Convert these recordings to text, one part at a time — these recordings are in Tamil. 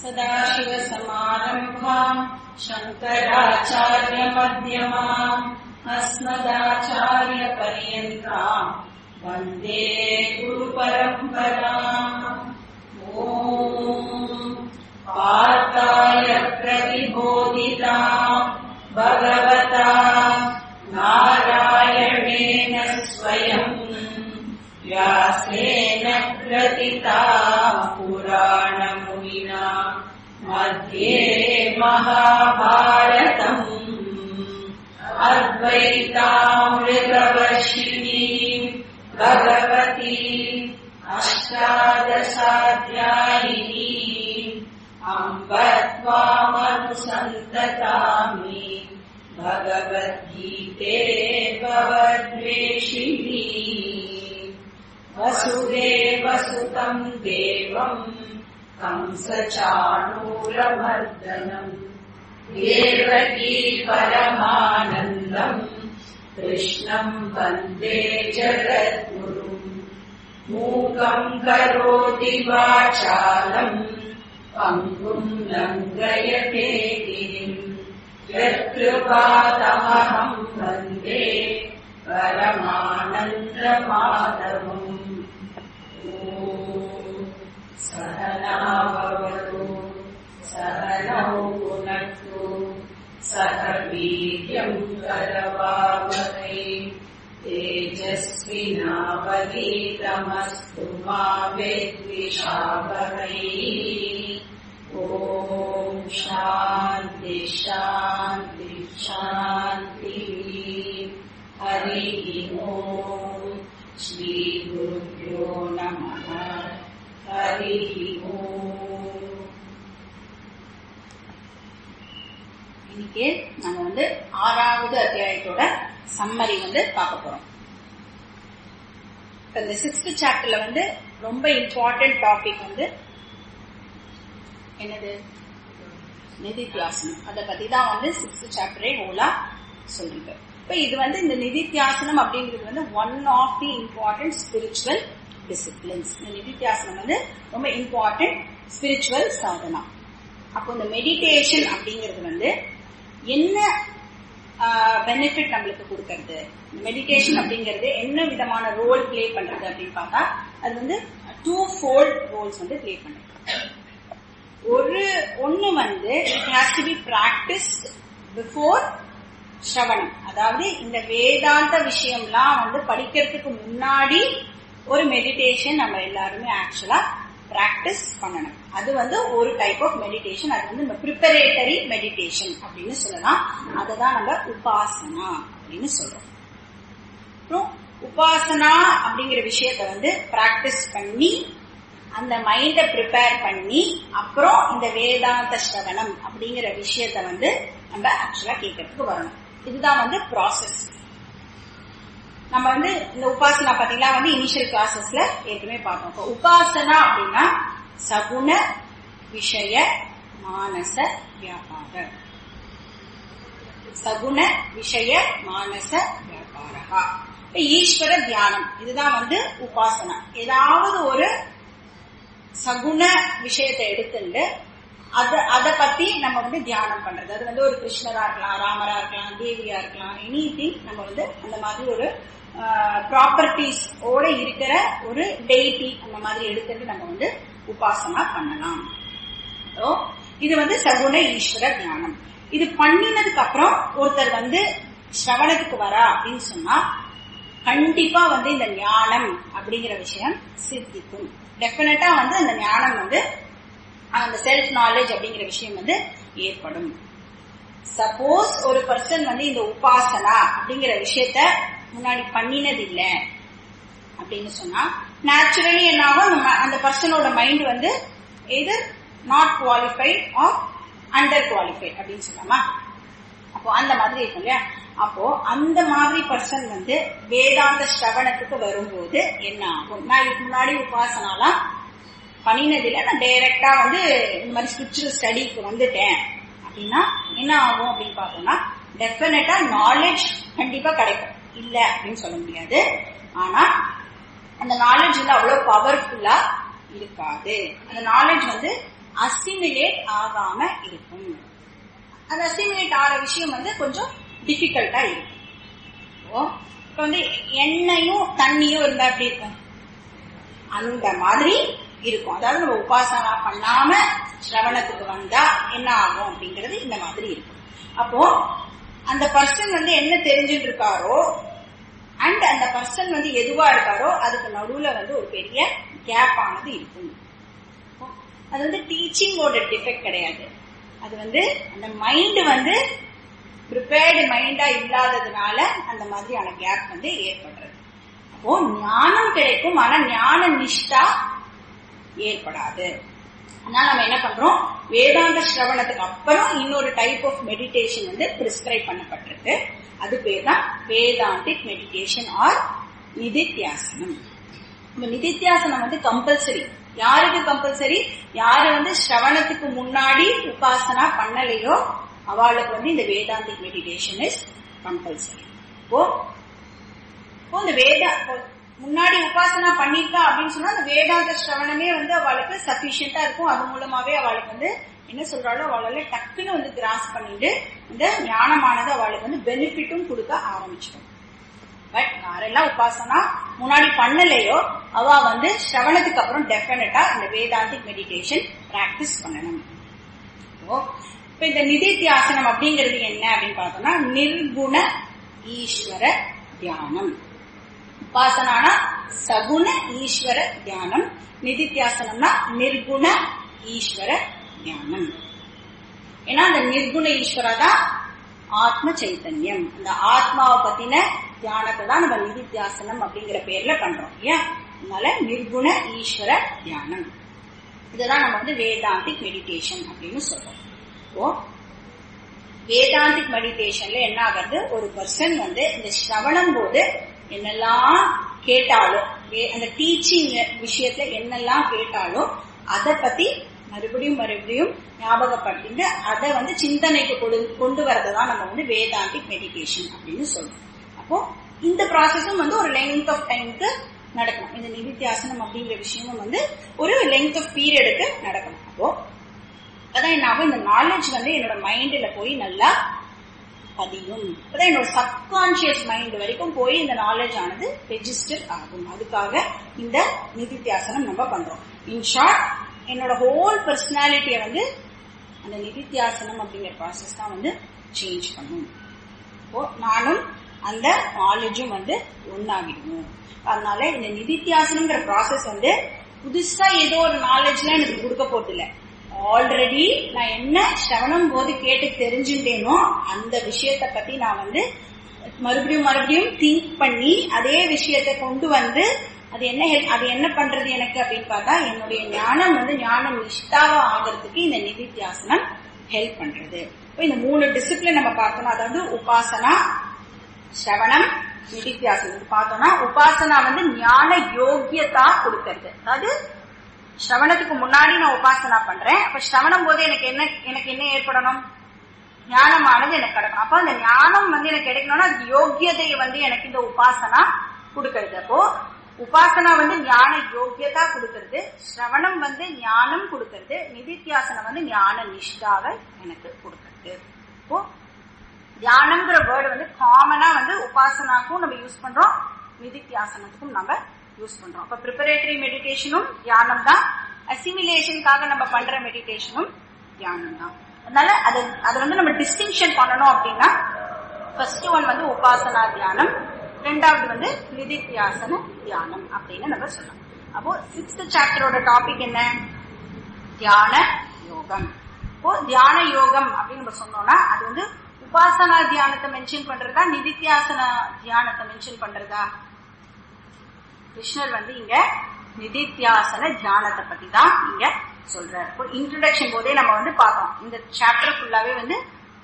सदाशिवसमारम्भाम् शङ्कराचार्यमध्यमाम् अस्मदाचार्यपर्यन्ताम् वन्दे गुरुपरम्पराम्। ॐ पार्थाय प्रतिबोधिताम् भगवता नारायणेन स्वयम् व्यासेन ग्रथिताम् पुराणमुनिना मध्ये महाभारतम् अद्वैतामृतवर्षिणी भगवती अष्टादशाध्यायिनी अम्ब त्वामनुसन्ततामि भगवद्गीते भवद्वेषिणी। वसुदेवसुतम् देवम् कंसचाणूरमर्दनम् देवकी परमानन्दम् कृष्णम् वन्दे जगद्गुरुम्। मूकम् करोति वाचालम् पङ्गुम् लङ्घयते गिरिम् यत्कृपातमहम् वन्दे परमानन्दमाधवम्। सहना भवतु सहनौ भुनक्तु सह वीर्यम् करवावहै तेजस्विनावधीतमस्तु मा विद्विषावहै। ॐ शान्ति शान्ति शान्तिः। हरिः ॐ श्रीगुरुभ्यो नमः। हरिः ॐ। இன்னைக்கு நாம ஆறாவது அத்தியாயத்தோட சம்மரி பார்க்க போறோம். இந்த 6th சாப்டர்ல ரொம்ப இம்பார்ட்டன்ட் டாபிக் என்னது, நிதித்தியாசனம். அதை பத்தி தான் 6th சாப்டரே ஹோலா சொல்லிருக்கு. இப்ப இது இந்த நிதித்தியாசனம் அப்படிங்கிறது one of the important spiritual disciplines. இந்த நிதித்தியாசனம் ரொம்ப இம்பார்ட்டன்ட் ஸ்பிரிச்சுவல் சாதனா. அப்போ இந்த மெடிடேஷன் அப்படிங்கிறது என்ன பெனிஃபிட் நம்மளுக்கு கொடுக்கறது, மெடிடேஷன் அப்படிங்கிறது என்ன விதமான ரோல் பிளே பண்றது அப்படின்னு பார்த்தா அது 2 fold ரோல்ஸ் பிளே பண்றது. ஒன்னு it has to be practised before ஸ்ரவணம். அதாவது இந்த வேதாந்த விஷயம்லாம் படிக்கிறதுக்கு முன்னாடி ஒரு மெடிடேஷன் நம்ம எல்லாருமே ஆக்சுவலா பிராக்டிஸ் பண்ணணும். அது ஒரு டைப் ஆஃப் மெடிடேஷன். அது நம்ம ப்ரிப்பரேட்டரி மெடிடேஷன் அப்படின்னு சொல்லலாம். அததான் நம்ம உபாசனா அப்படின்னு சொல்றோம். அப்புறம் உபாசனா அப்படிங்கிற விஷயத்த பிராக்டிஸ் பண்ணி அந்த மைண்ட ப்ரிப்பேர் பண்ணி அப்புறம் இந்த வேதாந்த ஸ்ரவணம் அப்படிங்கிற விஷயத்த நம்ம ஆக்சுவலா கேட்கறதுக்கு வரணும். இதுதான் ப்ராசஸ். நம்ம இந்த உபாசனா பாத்தீங்கன்னா இனிஷியல் கிளாஸஸ்ல ஏற்கனவே பார்த்தோம். இப்போ உபாசனா அப்படின்னா சகுண விஷய மானச வியாபார. சகுண விஷய மானச வியாபாரா ஈஸ்வர தியானம். இதுதான் உபாசனா. ஏதாவது ஒரு சகுண விஷயத்தை எடுத்துட்டு அதை பத்தி நம்ம தியானம் பண்றது. அது ஒரு கிருஷ்ணரா இருக்கலாம், ராமரா இருக்கலாம், தேவியா இருக்கலாம், எனிதிங். நம்ம அந்த மாதிரி ஒரு ப்ராப்பர்ட்டிஸ் ஓட இருக்கிற ஒரு டெய்டி அந்த மாதிரி எடுத்துட்டு நம்ம உபாசனா பண்ணலாம். இது சகுண ஈஸ்வர தியானம். இது பண்ணினதுக்கு அப்புறம் ஒருத்தர் ஸ்ரவணத்துக்கு வரா அப்படின்னு சொன்னா கண்டிப்பா இந்த ஞானம் அப்படிங்கிற விஷயம் சித்திக்கும். டெஃபினட்டா அந்த ஞானம் அந்த செல்ஃப் நாலேஜ் அப்படிங்கிற விஷயம் ஏற்படும். சப்போஸ் ஒரு பர்சன் இந்த உபாசனா அப்படிங்கிற விஷயத்த முன்னாடி பண்ணினது இல்ல அப்படின்னு சொன்னா நேச்சுரலி என்ன ஆகும், அந்த பர்சனோட mind either not qualified or under qualified அப்படின்னு சொல்லலாமா. அப்போ அந்த மாதிரி இருக்கும் இல்லையா. அப்போ அந்த மாதிரி பர்சன் வேதாந்த ஸ்ரவணத்துக்கு வரும்போது என்ன ஆகும், நான் இதுக்கு முன்னாடி உபாசனாலாம் பண்ணினதில்லை, நான் டைரக்டா இந்த மாதிரி ஸ்பிரிச்சுவல் ஸ்டடிக்கு வந்துட்டேன் அப்படின்னா என்ன ஆகும் அப்படின்னு பார்த்தோம்னா டெஃபினட்டா நாலேஜ் கண்டிப்பா கிடைக்கும். இல்ல அப்படின்னு சொல்ல முடியாது. ஆனா அந்த நாலேஜ் அவ்வளவு பவர்ஃபுல்லா இருக்காது. அந்த நாலேஜ் அசிமிலேட் ஆகாம இருக்கும். அந்த அசிமிலேட் ஆகிற விஷயம் வந்து கொஞ்சம் டிஃபிகல்ட்டா இருக்கும். இப்ப வந்து எண்ணெயும் தண்ணியும் இருந்தா எப்படி இருக்கும்? அந்த மாதிரி இருக்கும். அதாவது நம்ம உபாசனா பண்ணாம சிரவணத்துக்கு வந்தா என்ன ஆகும் அப்படிங்கிறது இந்த மாதிரி இருக்கும். அப்போ அந்த பர்சன் வந்து என்ன தெரிஞ்சுட்டு இருக்காரோ அண்ட் அந்த பர்சன் வந்து எதுவா இருக்காரோ அதுக்கு நடுவுல வந்து ஒரு பெரிய கேப் ஆனது இருக்கும். அது வந்து டீச்சிங்கோட டிஃபெக்ட் கிடையாது. அது வந்து அந்த மைண்ட் வந்து ப்ரிப்பேர்டு மைண்டா இல்லாததுனால அந்த மாதிரியான கேப் வந்து ஏற்படுறது. அப்போ ஞானம் கிடைக்கும், ஆனா ஞான நிஷ்டா ஏற்படாது. அதனால நம்ம என்ன பண்றோம், வேதாந்த சிரவணத்துக்கு அப்புறம் இன்னொரு டைப் ஆஃப் மெடிடேஷன் வந்து பிரிஸ்கிரைப் பண்ணப்பட்டிருக்கு. அது பேர் தான் வேதாந்திக் மெடிடேஷன் ஆர் நிதித்தியாசனம். நிதித்தியாசனம் வந்து கம்பல்சரி. யாருக்கு கம்பல்சரி? யாரு வந்து சிரவணத்துக்கு முன்னாடி உபாசனா பண்ணலையோ அவளுக்கு வந்து இந்த வேதாந்திக் மெடிடேஷன் இஸ் கம்பல்சரி. இப்போ இந்த முன்னாடி உபாசனா பண்ணிருக்கா அப்படின்னு சொன்னா அந்த வேதாந்த சிரவணமே வந்து அவளுக்கு சஃபிஷியண்டா இருக்கும். அது மூலமாவே அவளுக்கு வந்து என்ன சொல்றாளோ அவளால டக்குன்னு வந்து கிராஸ் பண்ணிட்டு இந்த ஞானமானது அவளுக்கு வந்து பெனிஃபிட்டும் கொடுக்க ஆரம்பிச்சிடும். பட் யாரெல்லாம் உபாசனா முன்னாடி பண்ணலையோ அவ வந்து சிரவணத்துக்கு அப்புறம் டெஃபினட்டா இந்த வேதாந்திக் மெடிடேஷன் பிராக்டிஸ் பண்ணணும். இப்ப இந்த நிதித்தியாசனம் அப்படிங்கிறது என்ன அப்படின்னு பார்த்தோம்னா நிர்குண ஈஸ்வர தியானம். உபாசனானா சகுண ஈஸ்வர தியானம், நிதித்தியாசனம்னா நிர்குண ஈஸ்வர தியானம். ஏன்னா அந்த நிர்குண ஈஸ்வரா தான் ஆத்ம சைத்தன்யம். அந்த ஆத்மாவை பத்தின தியானத்தை தான் நம்ம நிதித்தியாசனம் அப்படிங்கிற பேர்ல பண்றோம் இல்லையா? அதனால நிர்குண ஈஸ்வர தியானம் இதுதான் நம்ம வந்து வேதாந்திக் மெடிடேஷன் அப்படின்னு சொல்றோம். இப்போ வேதாந்திக் மெடிடேஷன்ல என்ன ஆகுறது, ஒரு பர்சன் வந்து இந்த சிரவணம் போது என்னெல்லாம் கேட்டாலும், அந்த டீச்சிங் விஷயத்துல என்னெல்லாம் கேட்டாலும் அதை பத்தி மறுபடியும் ஞாபகப்படுத்திட்டு அதை வந்து சிந்தனைக்கு கொண்டு வரதான் நம்ம வந்து வேதாந்திக் மெடிடேஷன் அப்படின்னு சொல்றோம். அப்போ இந்த ப்ராசஸும் வந்து ஒரு லெங்த் ஆஃப் டைமுக்கு நடக்கணும். இந்த நிதித்தியாசனம் அப்படிங்கிற விஷயமும் வந்து ஒரு லெங்த் ஆஃப் பீரியடுக்கு நடக்கணும். அப்போ அதான் என்ன ஆகும், இந்த நாலேஜ் வந்து என்னோட மைண்ட்ல போய் நல்லா பதியும். அதான் என்னோட சப்கான்சியஸ் மைண்ட் வரைக்கும் போய் இந்த நாலேஜ் ஆனது ரெஜிஸ்டர் ஆகும். அதுக்காக இந்த நிதித்தியாசனம் நம்ம பண்றோம். இன் ஷார்ட் என்னோட ஹோல் பர்சனாலிட்டியை வந்து அந்த நிதித்தியாசனம் அப்படிங்கிற ப்ராசஸ் தான் வந்து சேஞ்ச் பண்ணும். இப்போ நானும் அந்த நாலேஜும் வந்து ஒன்னாகிடுவோம். அதனால இந்த நிதித்தியாசனம்ங்கிற ப்ராசஸ் வந்து புதுசா ஏதோ ஒரு நாலேஜ்லாம் எனக்கு கொடுக்க போறது இல்லை. ஆல்ரெடி நான் என்ன சிரவணம் போது கேட்டு தெரிஞ்சுட்டேனோ அந்த விஷயத்த பத்தி நான் வந்து மறுபடியும் திங்க் பண்ணி அதே விஷயத்த கொண்டு வந்து அது என்ன பண்றது எனக்கு அப்படின்னு பார்த்தா என்னுடைய ஞானம் வந்து ஞானம் நிஷ்டாவா ஆகிறதுக்கு இந்த நிதித்தியாசனம் ஹெல்ப் பண்றது. இந்த 3 டிசிப்ளின் நம்ம பார்த்தோம்னா, அதாவது உபாசனா, சிரவணம், நிதித்தியாசனம் பார்த்தோம்னா, உபாசனா வந்து ஞான யோக்கியதா கொடுக்கறது. அதாவது சிரவணத்துக்கு முன்னாடி நான் உபாசனா பண்றேன். அப்ப சிரவணம் போது எனக்கு என்ன ஏற்படணும், ஞானமானது எனக்கு கிடைக்கணும். அப்போ அந்த ஞானம் வந்து எனக்கு கிடைக்கணும்னா அது யோக்கியதையை வந்து எனக்கு இந்த உபாசனா கொடுக்கறது. அப்போ உபாசனா வந்து ஞான யோக்கியதா கொடுக்கறது, சிரவணம் வந்து ஞானம் கொடுக்கறது, நிதித்தியாசனம் வந்து ஞான நிஷ்டாவை எனக்கு கொடுக்கறது. இப்போ தியானம்ங்கிற வேர்டு வந்து காமனா வந்து உபாசனாக்கும் நம்ம யூஸ் பண்றோம், நிதித்தியாசனத்துக்கும் நம்ம யூஸ் பண்றோம். அப்ப ப்ரிப்பரேட்டரி மெடிடேஷனும் தியானம் தான், அசிமிலேஷனுக்காக நம்ம பண்ற மெடிடேஷனும் தியானம் தான். அதனால அதை வந்து நம்ம டிஸ்டிங்ஷன் பண்ணணும் அப்படின்னா, ஃபர்ஸ்ட் ஒன் வந்து உபாசனா தியானம், ரெண்டாவது வந்து நிதித்தியாசன தியானம் அப்படின்னு நம்ம சொல்லலாம். அப்போ 6th சாப்டரோட டாபிக் என்ன, தியான யோகம். இப்போ தியான யோகம் அப்படின்னு நம்ம சொன்னோம்னா அது வந்து உபாசனா தியானத்தை மென்ஷன் பண்றதா, நிதித்தியாசன தியானத்தை மென்ஷன் பண்றதா? கிருஷ்ணர் வந்து இங்க நிதித்தியாசன தியானத்தை பத்தி தான் இங்க சொல்றாரு. இப்போ இன்ட்ரோடக்ஷன் போதே நம்ம வந்து பார்த்தோம், இந்த சாப்டர் ஃபுல்லாவே வந்து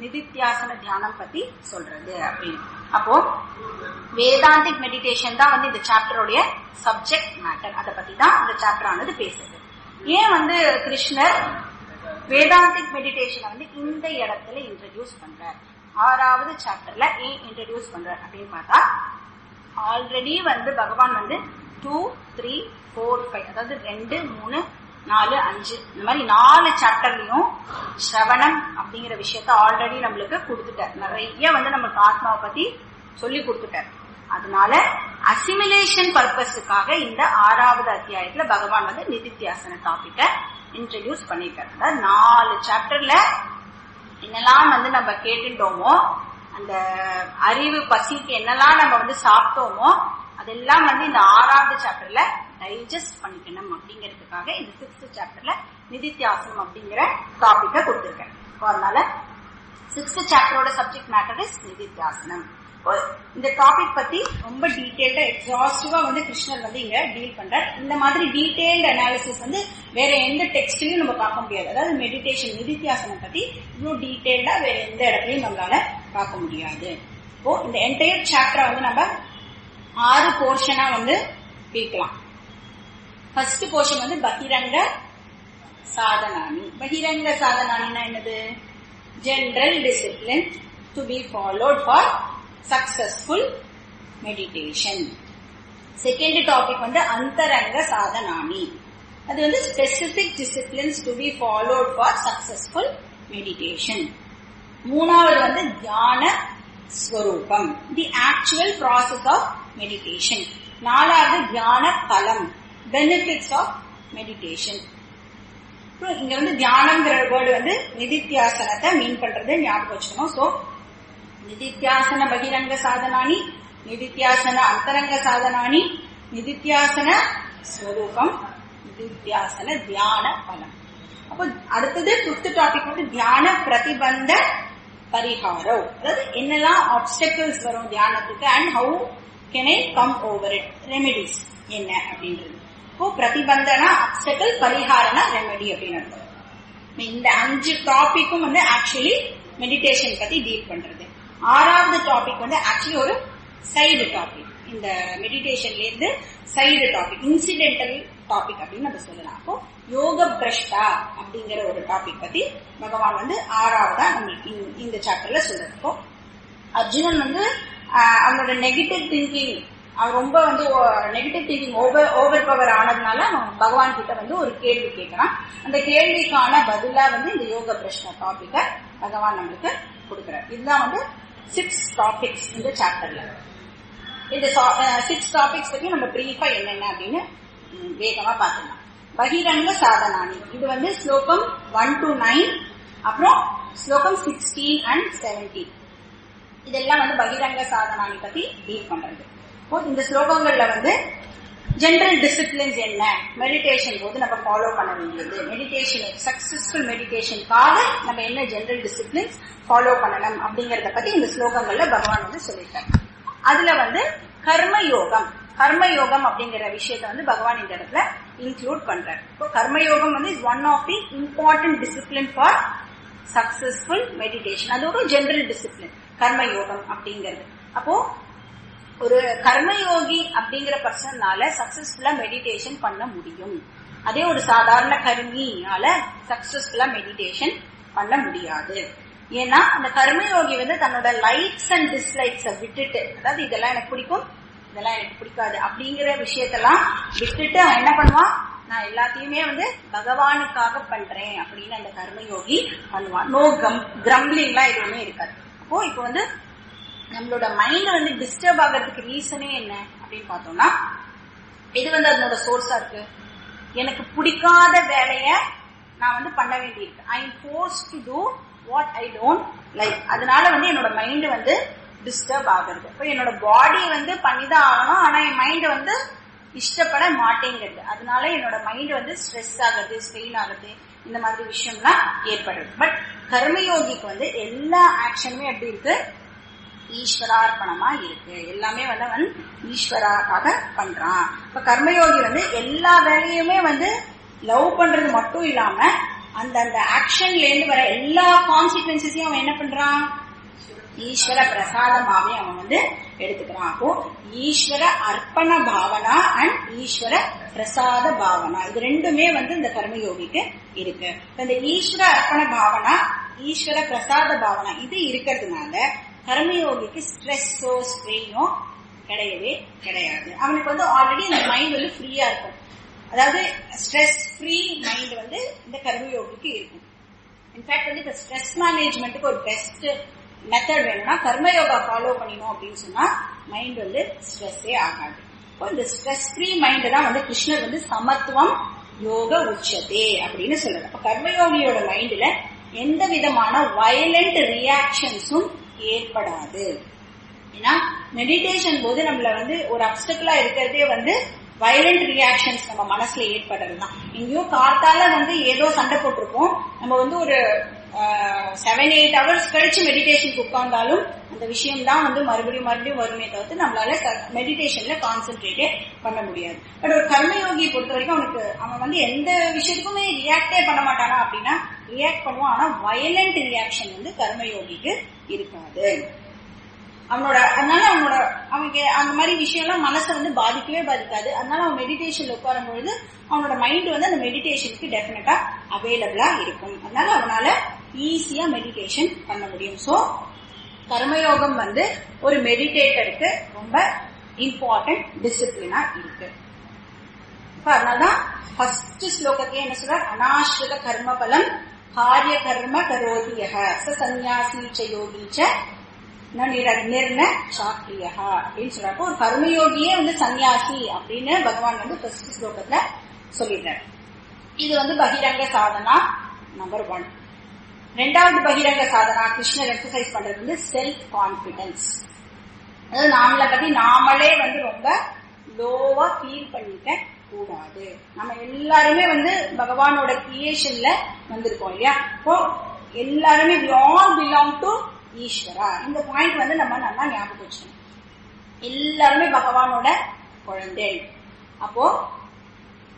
நிதித்தியாசன தியானம் பத்தி சொல்றது அப்படின்னு. அப்போ வேதாந்திக் மெடிடேஷன் தான் வந்து இந்த சாப்டருடைய சப்ஜெக்ட் மேட்டர். அதை பத்தி தான் இந்த சாப்டர் ஆனது பேசுது. ஏன் வந்து கிருஷ்ணர் வேதாந்திக் மெடிடேஷனை வந்து இந்த இடத்துல இன்ட்ரடியூஸ் பண்றார், 6வது சாப்டர்ல ஏன் இன்ட்ரடியூஸ் பண்றார் அப்படின்னு பார்த்தா, ஆல்ரெடி வந்து பகவான் வந்து 2, 3, 4, 5 அதாவது 2, 3, 4, 5 இந்த மாதிரி 4 சாப்டர்லயும் ஸ்ரவணம் அப்படிங்கிற விஷயத்த ஆல்ரெடி நம்மளுக்கு கொடுத்துட்டார். நிறைய நம்மளுக்கு ஆத்மாவை பத்தி சொல்லி கொடுத்துட்டார். அதனால அசிமிலேஷன் பர்பஸுக்காக இந்த 6வது அத்தியாயத்துல பகவான் நிதித்தியாசன டாபிக்க இன்ட்ரடியூஸ் பண்ணிருக்காரு. அதாவது 4 சாப்டர்ல என்னெல்லாம் நம்ம கேட்டுட்டோமோ, அந்த அறிவு பசிக்கு என்னெல்லாம் நம்ம சாப்பிட்டோமோ அதெல்லாம் இந்த 6வது சாப்டர்ல டைஜஸ்ட் பண்ணிக்கணும் அப்படிங்கிறதுக்காக இந்த 6th சாப்டர்ல நிதித்தியாசனம் அப்படிங்கிற டாபிக்க கொடுத்திருக்கேன். அதனால 6th சாப்டரோட சப்ஜெக்ட் மேட்டர் இஸ் நிதித்தியாசனம். இந்த டாபிக் பத்தி ரொம்ப டீடைல்டா எக்ஸாஸ்டிவா கிருஷ்ணர் இங்க டீல் பண்றார். இந்த மாதிரி டீடைல்டு அனாலிசிஸ் வேற எந்த டெக்ஸ்ட்லயும் நம்ம பார்க்க முடியாது. அதாவது மெடிடேஷன் நிதித்தியாசனம் பத்தி இவ்வளவு டீடைல்டா வேற எந்த இடத்துலயும் நம்மளால பார்க்க முடியாது. இப்போ இந்த என்டையர் சாப்டரை நம்ம 6 போர்ஷனா பிரிக்கலாம். ஃபர்ஸ்ட் போர்ஷன் பகிரங்க சாதனானி. பகிரங்க சாதனானினா என்னது? General discipline to be followed for successful meditation. Second topic அந்தரங்க சாதனானி. அது specific disciplines to be followed for successful meditation. மூணாவது தியான ஸ்வரூபம், the actual process of meditation. நாலாவது தியான பலம், பெனிஃபிட்ஸ் ஆஃப் மெடிடேஷன். இங்க தியானம்ங்கிற வேர்டு நிதித்தியாசனத்தை மீன் பண்றது ஞாபகம் வச்சுக்கணும். சோ நிதித்தியாசன பகிரங்க சாதனானி, நிதித்தியாசன அந்தரங்க சாதனானி, நிதித்தியாசன ஸ்வரூபம், நிதித்தியாசன தியான பலம். அப்போ அடுத்தது 5th டாபிக் தியான பிரதிபந்த பரிகாரம். அதாவது என்னெல்லாம் ஆப்ஸ்டக்கிள்ஸ் வரும் தியானத்துக்கு and how can I come over it, remedies என்ன அப்படின்றது. இப்போ பிரதிபந்தனா ஆப்ஸ்டக்கிள், பரிகாரனா ரெமெடி அப்படின்னு. இந்த 5 டாபிக்கும் ஆக்சுவலி மெடிடேஷன் பத்தி டீல் பண்றது. 6வது டாபிக் ஆக்சுவலி ஒரு சைடு டாபிக். இந்த மெடிடேஷன்ல இருந்து சைடு டாபிக், இன்சிடென்டல் டாபிக் அப்படின்னு நம்ம சொல்லலாம். அப்போ யோக பிரஷ்டா அப்படிங்கிற ஒரு டாபிக் பத்தி பகவான் 6வதா நம்மளுக்கு இந்த சாப்டர்ல சொல்றது. இப்போ அர்ஜுனன் அவனோட நெகட்டிவ் திங்கிங், அவன் ரொம்ப நெகட்டிவ் திங்கிங் ஓவர் பவர் ஆனதுனால பகவான் கிட்ட ஒரு கேள்வி கேட்கறான். அந்த கேள்விக்கான பதிலா இந்த யோக பிரஷ்டா டாபிக்க பகவான் நம்மளுக்கு கொடுக்கிறார். இதுதான் 6 டாபிக்ஸ் இந்த சாப்டர்ல. இந்த 6 டாபிக்ஸ் பத்தி நம்ம பிரீஃபா என்னென்ன அப்படின்னு வேகமா பார்க்கலாம். பகிரங்க சாதனானி, இது ஸ்லோகம் 1 to 9, அப்புறம் ஸ்லோகம் 16 and 17. இதெல்லாம் பகிரங்க சாதனானி பத்தி டீல் பண்றது. இந்த ஸ்லோகங்கள்ல ஜெனரல் டிசிப்ளின்ஸ் என்ன, மெடிடேஷன் போது நம்ம ஃபாலோ பண்ண வேண்டியது, மெடிடேஷன் சக்சஸ்ஃபுல் மெடிடேஷனுக்காக நம்ம என்ன ஜெனரல் டிசிப்ளின்ஸ் ஃபாலோ பண்ணணும் அப்படிங்கறத பத்தி இந்த ஸ்லோகங்கள்ல பகவான் சொல்லிட்டாங்க. அதுல கர்மயோகம், கர்மயோகம் அப்படிங்கிற விஷயத்த பகவான் இந்த இடத்துல இன்க்ளூட் பண்றாரு. இப்போ கர்மயோகம் is one of the important discipline for successful meditation. அது ஒரு ஜெனரல் டிசிப்ளின் கர்மயோகம் அப்படிங்கிறது. அப்போ ஒரு கர்மயோகி அப்படிங்கிற பர்சனால சக்சஸ்ஃபுல்லா மெடிடேஷன் பண்ண முடியும். அதே ஒரு சாதாரண கர்மியால சக்சஸ்ஃபுல்லா மெடிடேஷன் பண்ண முடியாது. ஏன்னா அந்த கர்மயோகி தன்னோட லைக்ஸ் அண்ட் டிஸ்லைக்ஸ் விட்டுட்டு, அதாவது இதெல்லாம் எனக்கு பிடிக்கும், இதெல்லாம் எனக்கு பிடிக்காது அப்படிங்கிற விஷயத்தெல்லாம் விட்டுட்டு அவன் என்ன பண்ணுவான், நான் எல்லாத்தையுமே பகவானுக்காக பண்றேன் அப்படின்னு அந்த கர்மயோகி பண்ணுவான். நோ கிரம்பிளிங் எல்லாம் எதுவுமே இருக்காது. அப்போ இப்போ நம்மளோட மைண்ட் டிஸ்டர்ப் ஆகிறதுக்கு ரீசனே என்ன அப்படின்னு பார்த்தோம்னா, இது அதனோட சோர்ஸா இருக்கு. எனக்கு பிடிக்காத வேலைய நான் பண்ண வேண்டியிருக்கு. I am forced to do what I don't like. அதனால என்னோட மைண்ட் டிஸ்டர்ப் ஆகுறது. இப்போ என்னோட பாடி பண்ணிதான் ஆகணும், ஆனா என் மைண்ட் இஷ்டப்பட மாட்டேங்கிறது. அதனால என்னோட மைண்ட் ஸ்ட்ரெஸ் ஆகுறது, ஸ்ட்ரெயின் ஆகுறது, இந்த மாதிரி விஷயம்லாம் ஏற்படுது. பட் கர்மயோகிக்கு எல்லா ஆக்ஷனுமே எப்படி இருக்கு, ஈஸ்வரார்ப்பணமா இருக்கு. எல்லாமே அவன் ஈஸ்வராக்காக பண்றான். இப்ப கர்மயோகி எல்லா வேலையுமே லவ் பண்றது மட்டும் இல்லாம அந்த ஆக்ஷன்ல இருந்து வர எல்லா கான்சிக்வன்சஸையும் அவன் என்ன பண்றான், ஈஸ்வர பிரசாதமாவே அவன் எடுத்துக்கிறான். அப்போ ஈஸ்வர அர்ப்பண பாவனா அண்ட் ஈஸ்வர பிரசாத பாவனா, இது ரெண்டுமே இந்த கர்மயோகிக்கு இருக்கு. இந்த ஈஸ்வர அர்ப்பண பாவனா, ஈஸ்வர பிரசாத பாவனா இது இருக்கிறதுனால கர்மயோகிக்கு ஸ்ட்ரெஸ்ஸோ ஸ்ட்ரெயினோ கிடையவே கிடையாது. அவனுக்கு ஆல்ரெடி இந்த மைண்ட் ஃப்ரீயா இருக்கும். அதாவது ஸ்ட்ரெஸ் ஃப்ரீ மைண்ட் வந்து இந்த கர்மயோகிக்கு இருக்கும். இன்ஃபேக்ட் வந்து இப்ப ஸ்ட்ரெஸ் மேனேஜ்மெண்ட்டுக்கு ஒரு பெஸ்ட் மெத்தட் வேணும்னா கர்மயோகா ஃபாலோ பண்ணினோம் அப்படின்னு சொன்னா மைண்ட் வந்து ஸ்ட்ரெஸ்ஸே ஆகாது. இப்போ இந்த ஸ்ட்ரெஸ் ஃப்ரீ மைண்ட் தான் வந்து கிருஷ்ணர் வந்து சமத்துவம் யோக உச்சதே அப்படின்னு சொல்றாரு. அப்ப கர்மயோகியோட மைண்ட்ல எந்த விதமான வயலண்ட் ரியாக்ஷன்ஸும் ஏற்படாது. ஏன்னா மெடிடேஷன் போது நம்மள வந்து ஒரு அப்டக்கிளா இருக்கிறதே வந்து வயலண்ட் ரியாக்ஷன்ஸ் நம்ம மனசுல ஏற்படுறதுதான். எங்கேயோ காத்தால வந்து ஏதோ சண்டை போட்டிருப்போம், நம்ம வந்து ஒரு 7-8 hours கழிச்சு மெடிடேஷனுக்கு உட்கார்ந்தாலும் அந்த விஷயம் தான் வந்து மறுபடியும் வருமே தவிர்த்து நம்மளால மெடிடேஷன்ல கான்சென்ட்ரேட்டே பண்ண முடியாது. பட் ஒரு கர்மயோகியை பொறுத்த வரைக்கும் அவன் வந்து எந்த விஷயத்துக்குமே ரியாக்டே பண்ண மாட்டானா அப்படின்னா ரியாக்ட் பண்ணுவான். ஆனா வயலண்ட் ரியாக்ஷன் வந்து கர்மயோகிக்கு இருக்காது. அதனால அவனுக்கு அந்த மாதிரி விஷயம் எல்லாம் மனசை வந்து பாதிக்கவே பாதிக்காது. அதனால அவன் மெடிடேஷன்ல உட்காரும் பொழுது அவனோட மைண்ட் வந்து அந்த மெடிடேஷனுக்கு டெஃபினட்டா அவைலபிளா இருக்கும். அதனால அவனால ஈஸியா மெடிடேஷன் பண்ண முடியும். சோ கர்மயோகம் வந்து ஒரு மெடிடேட்டருக்கு ரொம்ப இம்பார்ட்டன்ட் டிசிப்ளினா இருக்கு. அதனாலதான் ஃபர்ஸ்ட் ஸ்லோகத்திலே என்ன சொல்ற, அநாஸ்ரித கர்ம பலம் காரிய கர்ம கரோதியஹ ச சந்நியாசி ச யோகி ச நிர்ண சாக்கியா அப்படின்னு சொல்றப்போ ஒரு கர்மயோகியே வந்து சன்னியாசி அப்படின்னு பகவான் வந்து ஃபர்ஸ்ட் ஸ்லோகத்துல சொல்லிடுறாரு. இது வந்து பகிரங்க சாதனா நம்பர் 1. ரெண்டாவது பகிரங்க சாதனா கிருஷ்ணர் எக்ஸசைஸ் பண்றது வந்து செல்ஃப் கான்பிடன்ஸ். அதாவது நாமளை பத்தி நாமளே வந்து ரொம்ப லோவா ஃபீல் பண்ணிக்க கூடாது. நம்ம எல்லாருமே வந்து பகவானோட கிரியேஷன்ல வந்திருக்கோம் இல்லையா. இப்போ எல்லாருமே we all belong to ஈஸ்வரா. இந்த பாயிண்ட் வந்து நம்ம நல்லா ஞாபகம் வச்சுக்கணும். எல்லாருமே பகவானோட குழந்தை. அப்போ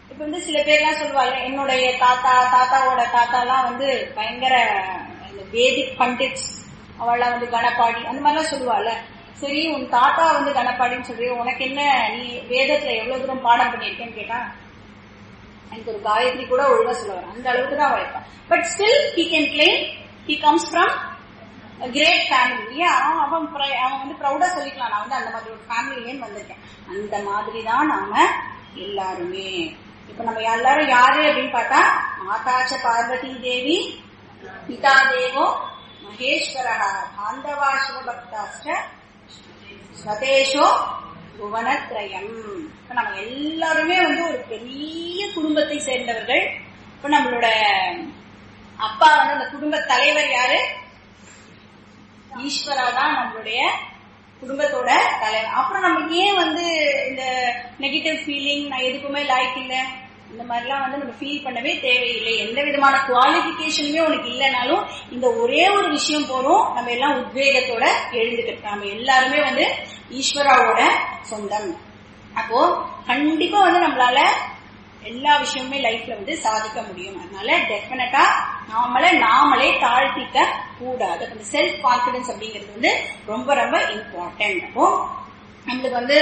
இப்ப வந்து சில பேர்லாம் சொல்லுவாங்க, என்னுடைய தாத்தாவோட தாத்தாலாம் வந்து பயங்கர வேதிக் பண்டிட்ஸ், அவள வந்து கணப்பாடி அந்த மாதிரிலாம் சொல்லுவாள். சரி, உன் தாத்தா வந்து கணப்பாடின்னு சொல்லி உனக்கு என்ன, நீ வேதத்துல எவ்வளவு தூரம் பாடம் பண்ணிருக்கேன்னு கேட்டா எனக்கு ஒரு காயத்ரி கூட ஒழுங்கா சொல்லுவார். அந்த அளவுக்கு தான் வைப்பான். But still he can claim he comes from a great family. அவன் வந்து ப்ரௌடா சொல்லிக்கலாம், நான் வந்து அந்த மாதிரி ஒரு ஃபேமிலிலேன்னு வந்திருக்கேன். அந்த மாதிரி தான் நாம எல்லாருமே. இப்ப நம்ம எல்லாரும் யாரு அப்படின்னு பார்த்தா, மாதாச்ச பார்வதி தேவி, பிதா தேவோ மகேஸ்வரஹ, பாந்தவா சிவபக்தாஸ்ட ஸ்வதேஷோ புவனத்ரயம். இப்ப நம்ம எல்லாருமே வந்து ஒரு பெரிய குடும்பத்தை சேர்ந்தவர்கள். இப்ப நம்மளோட அப்பா வந்து அந்த குடும்ப தலைவர் யாரு? ஈஸ்வரா தான் நம்மளுடைய குடும்பத்தோட தலைவர். அப்புறம் நமக்கு ஏன் வந்து இந்த நெகட்டிவ் ஃபீலிங், நான் எதுக்குமே லாய்க்கு இல்லை, இந்த மாதிரிலாம் வந்து நம்ம ஃபீல் பண்ணவே தேவையில்லை. எந்த விதமான குவாலிபிகேஷனுமே உனக்கு இல்லைனாலும் இந்த ஒரே ஒரு விஷயம் போறோம், நம்ம எல்லாம் உத்வேகத்தோட எழுந்துட்டு நம்ம எல்லாருமே வந்து ஈஸ்வராவோட சொந்தம். அப்போ கண்டிப்பா வந்து நம்மளால எல்லா விஷயமுமே லைஃப்ல வந்து சாதிக்க முடியும். அதனால டெஃபினட்டா நாமளே தாழ்த்திக்க கூடாது. அந்த செல்ஃப் கான்பிடன்ஸ் அப்படிங்கிறது வந்து ரொம்ப ரொம்ப இம்பார்ட்டன்ட். அப்போ நம்மளுக்கு வந்து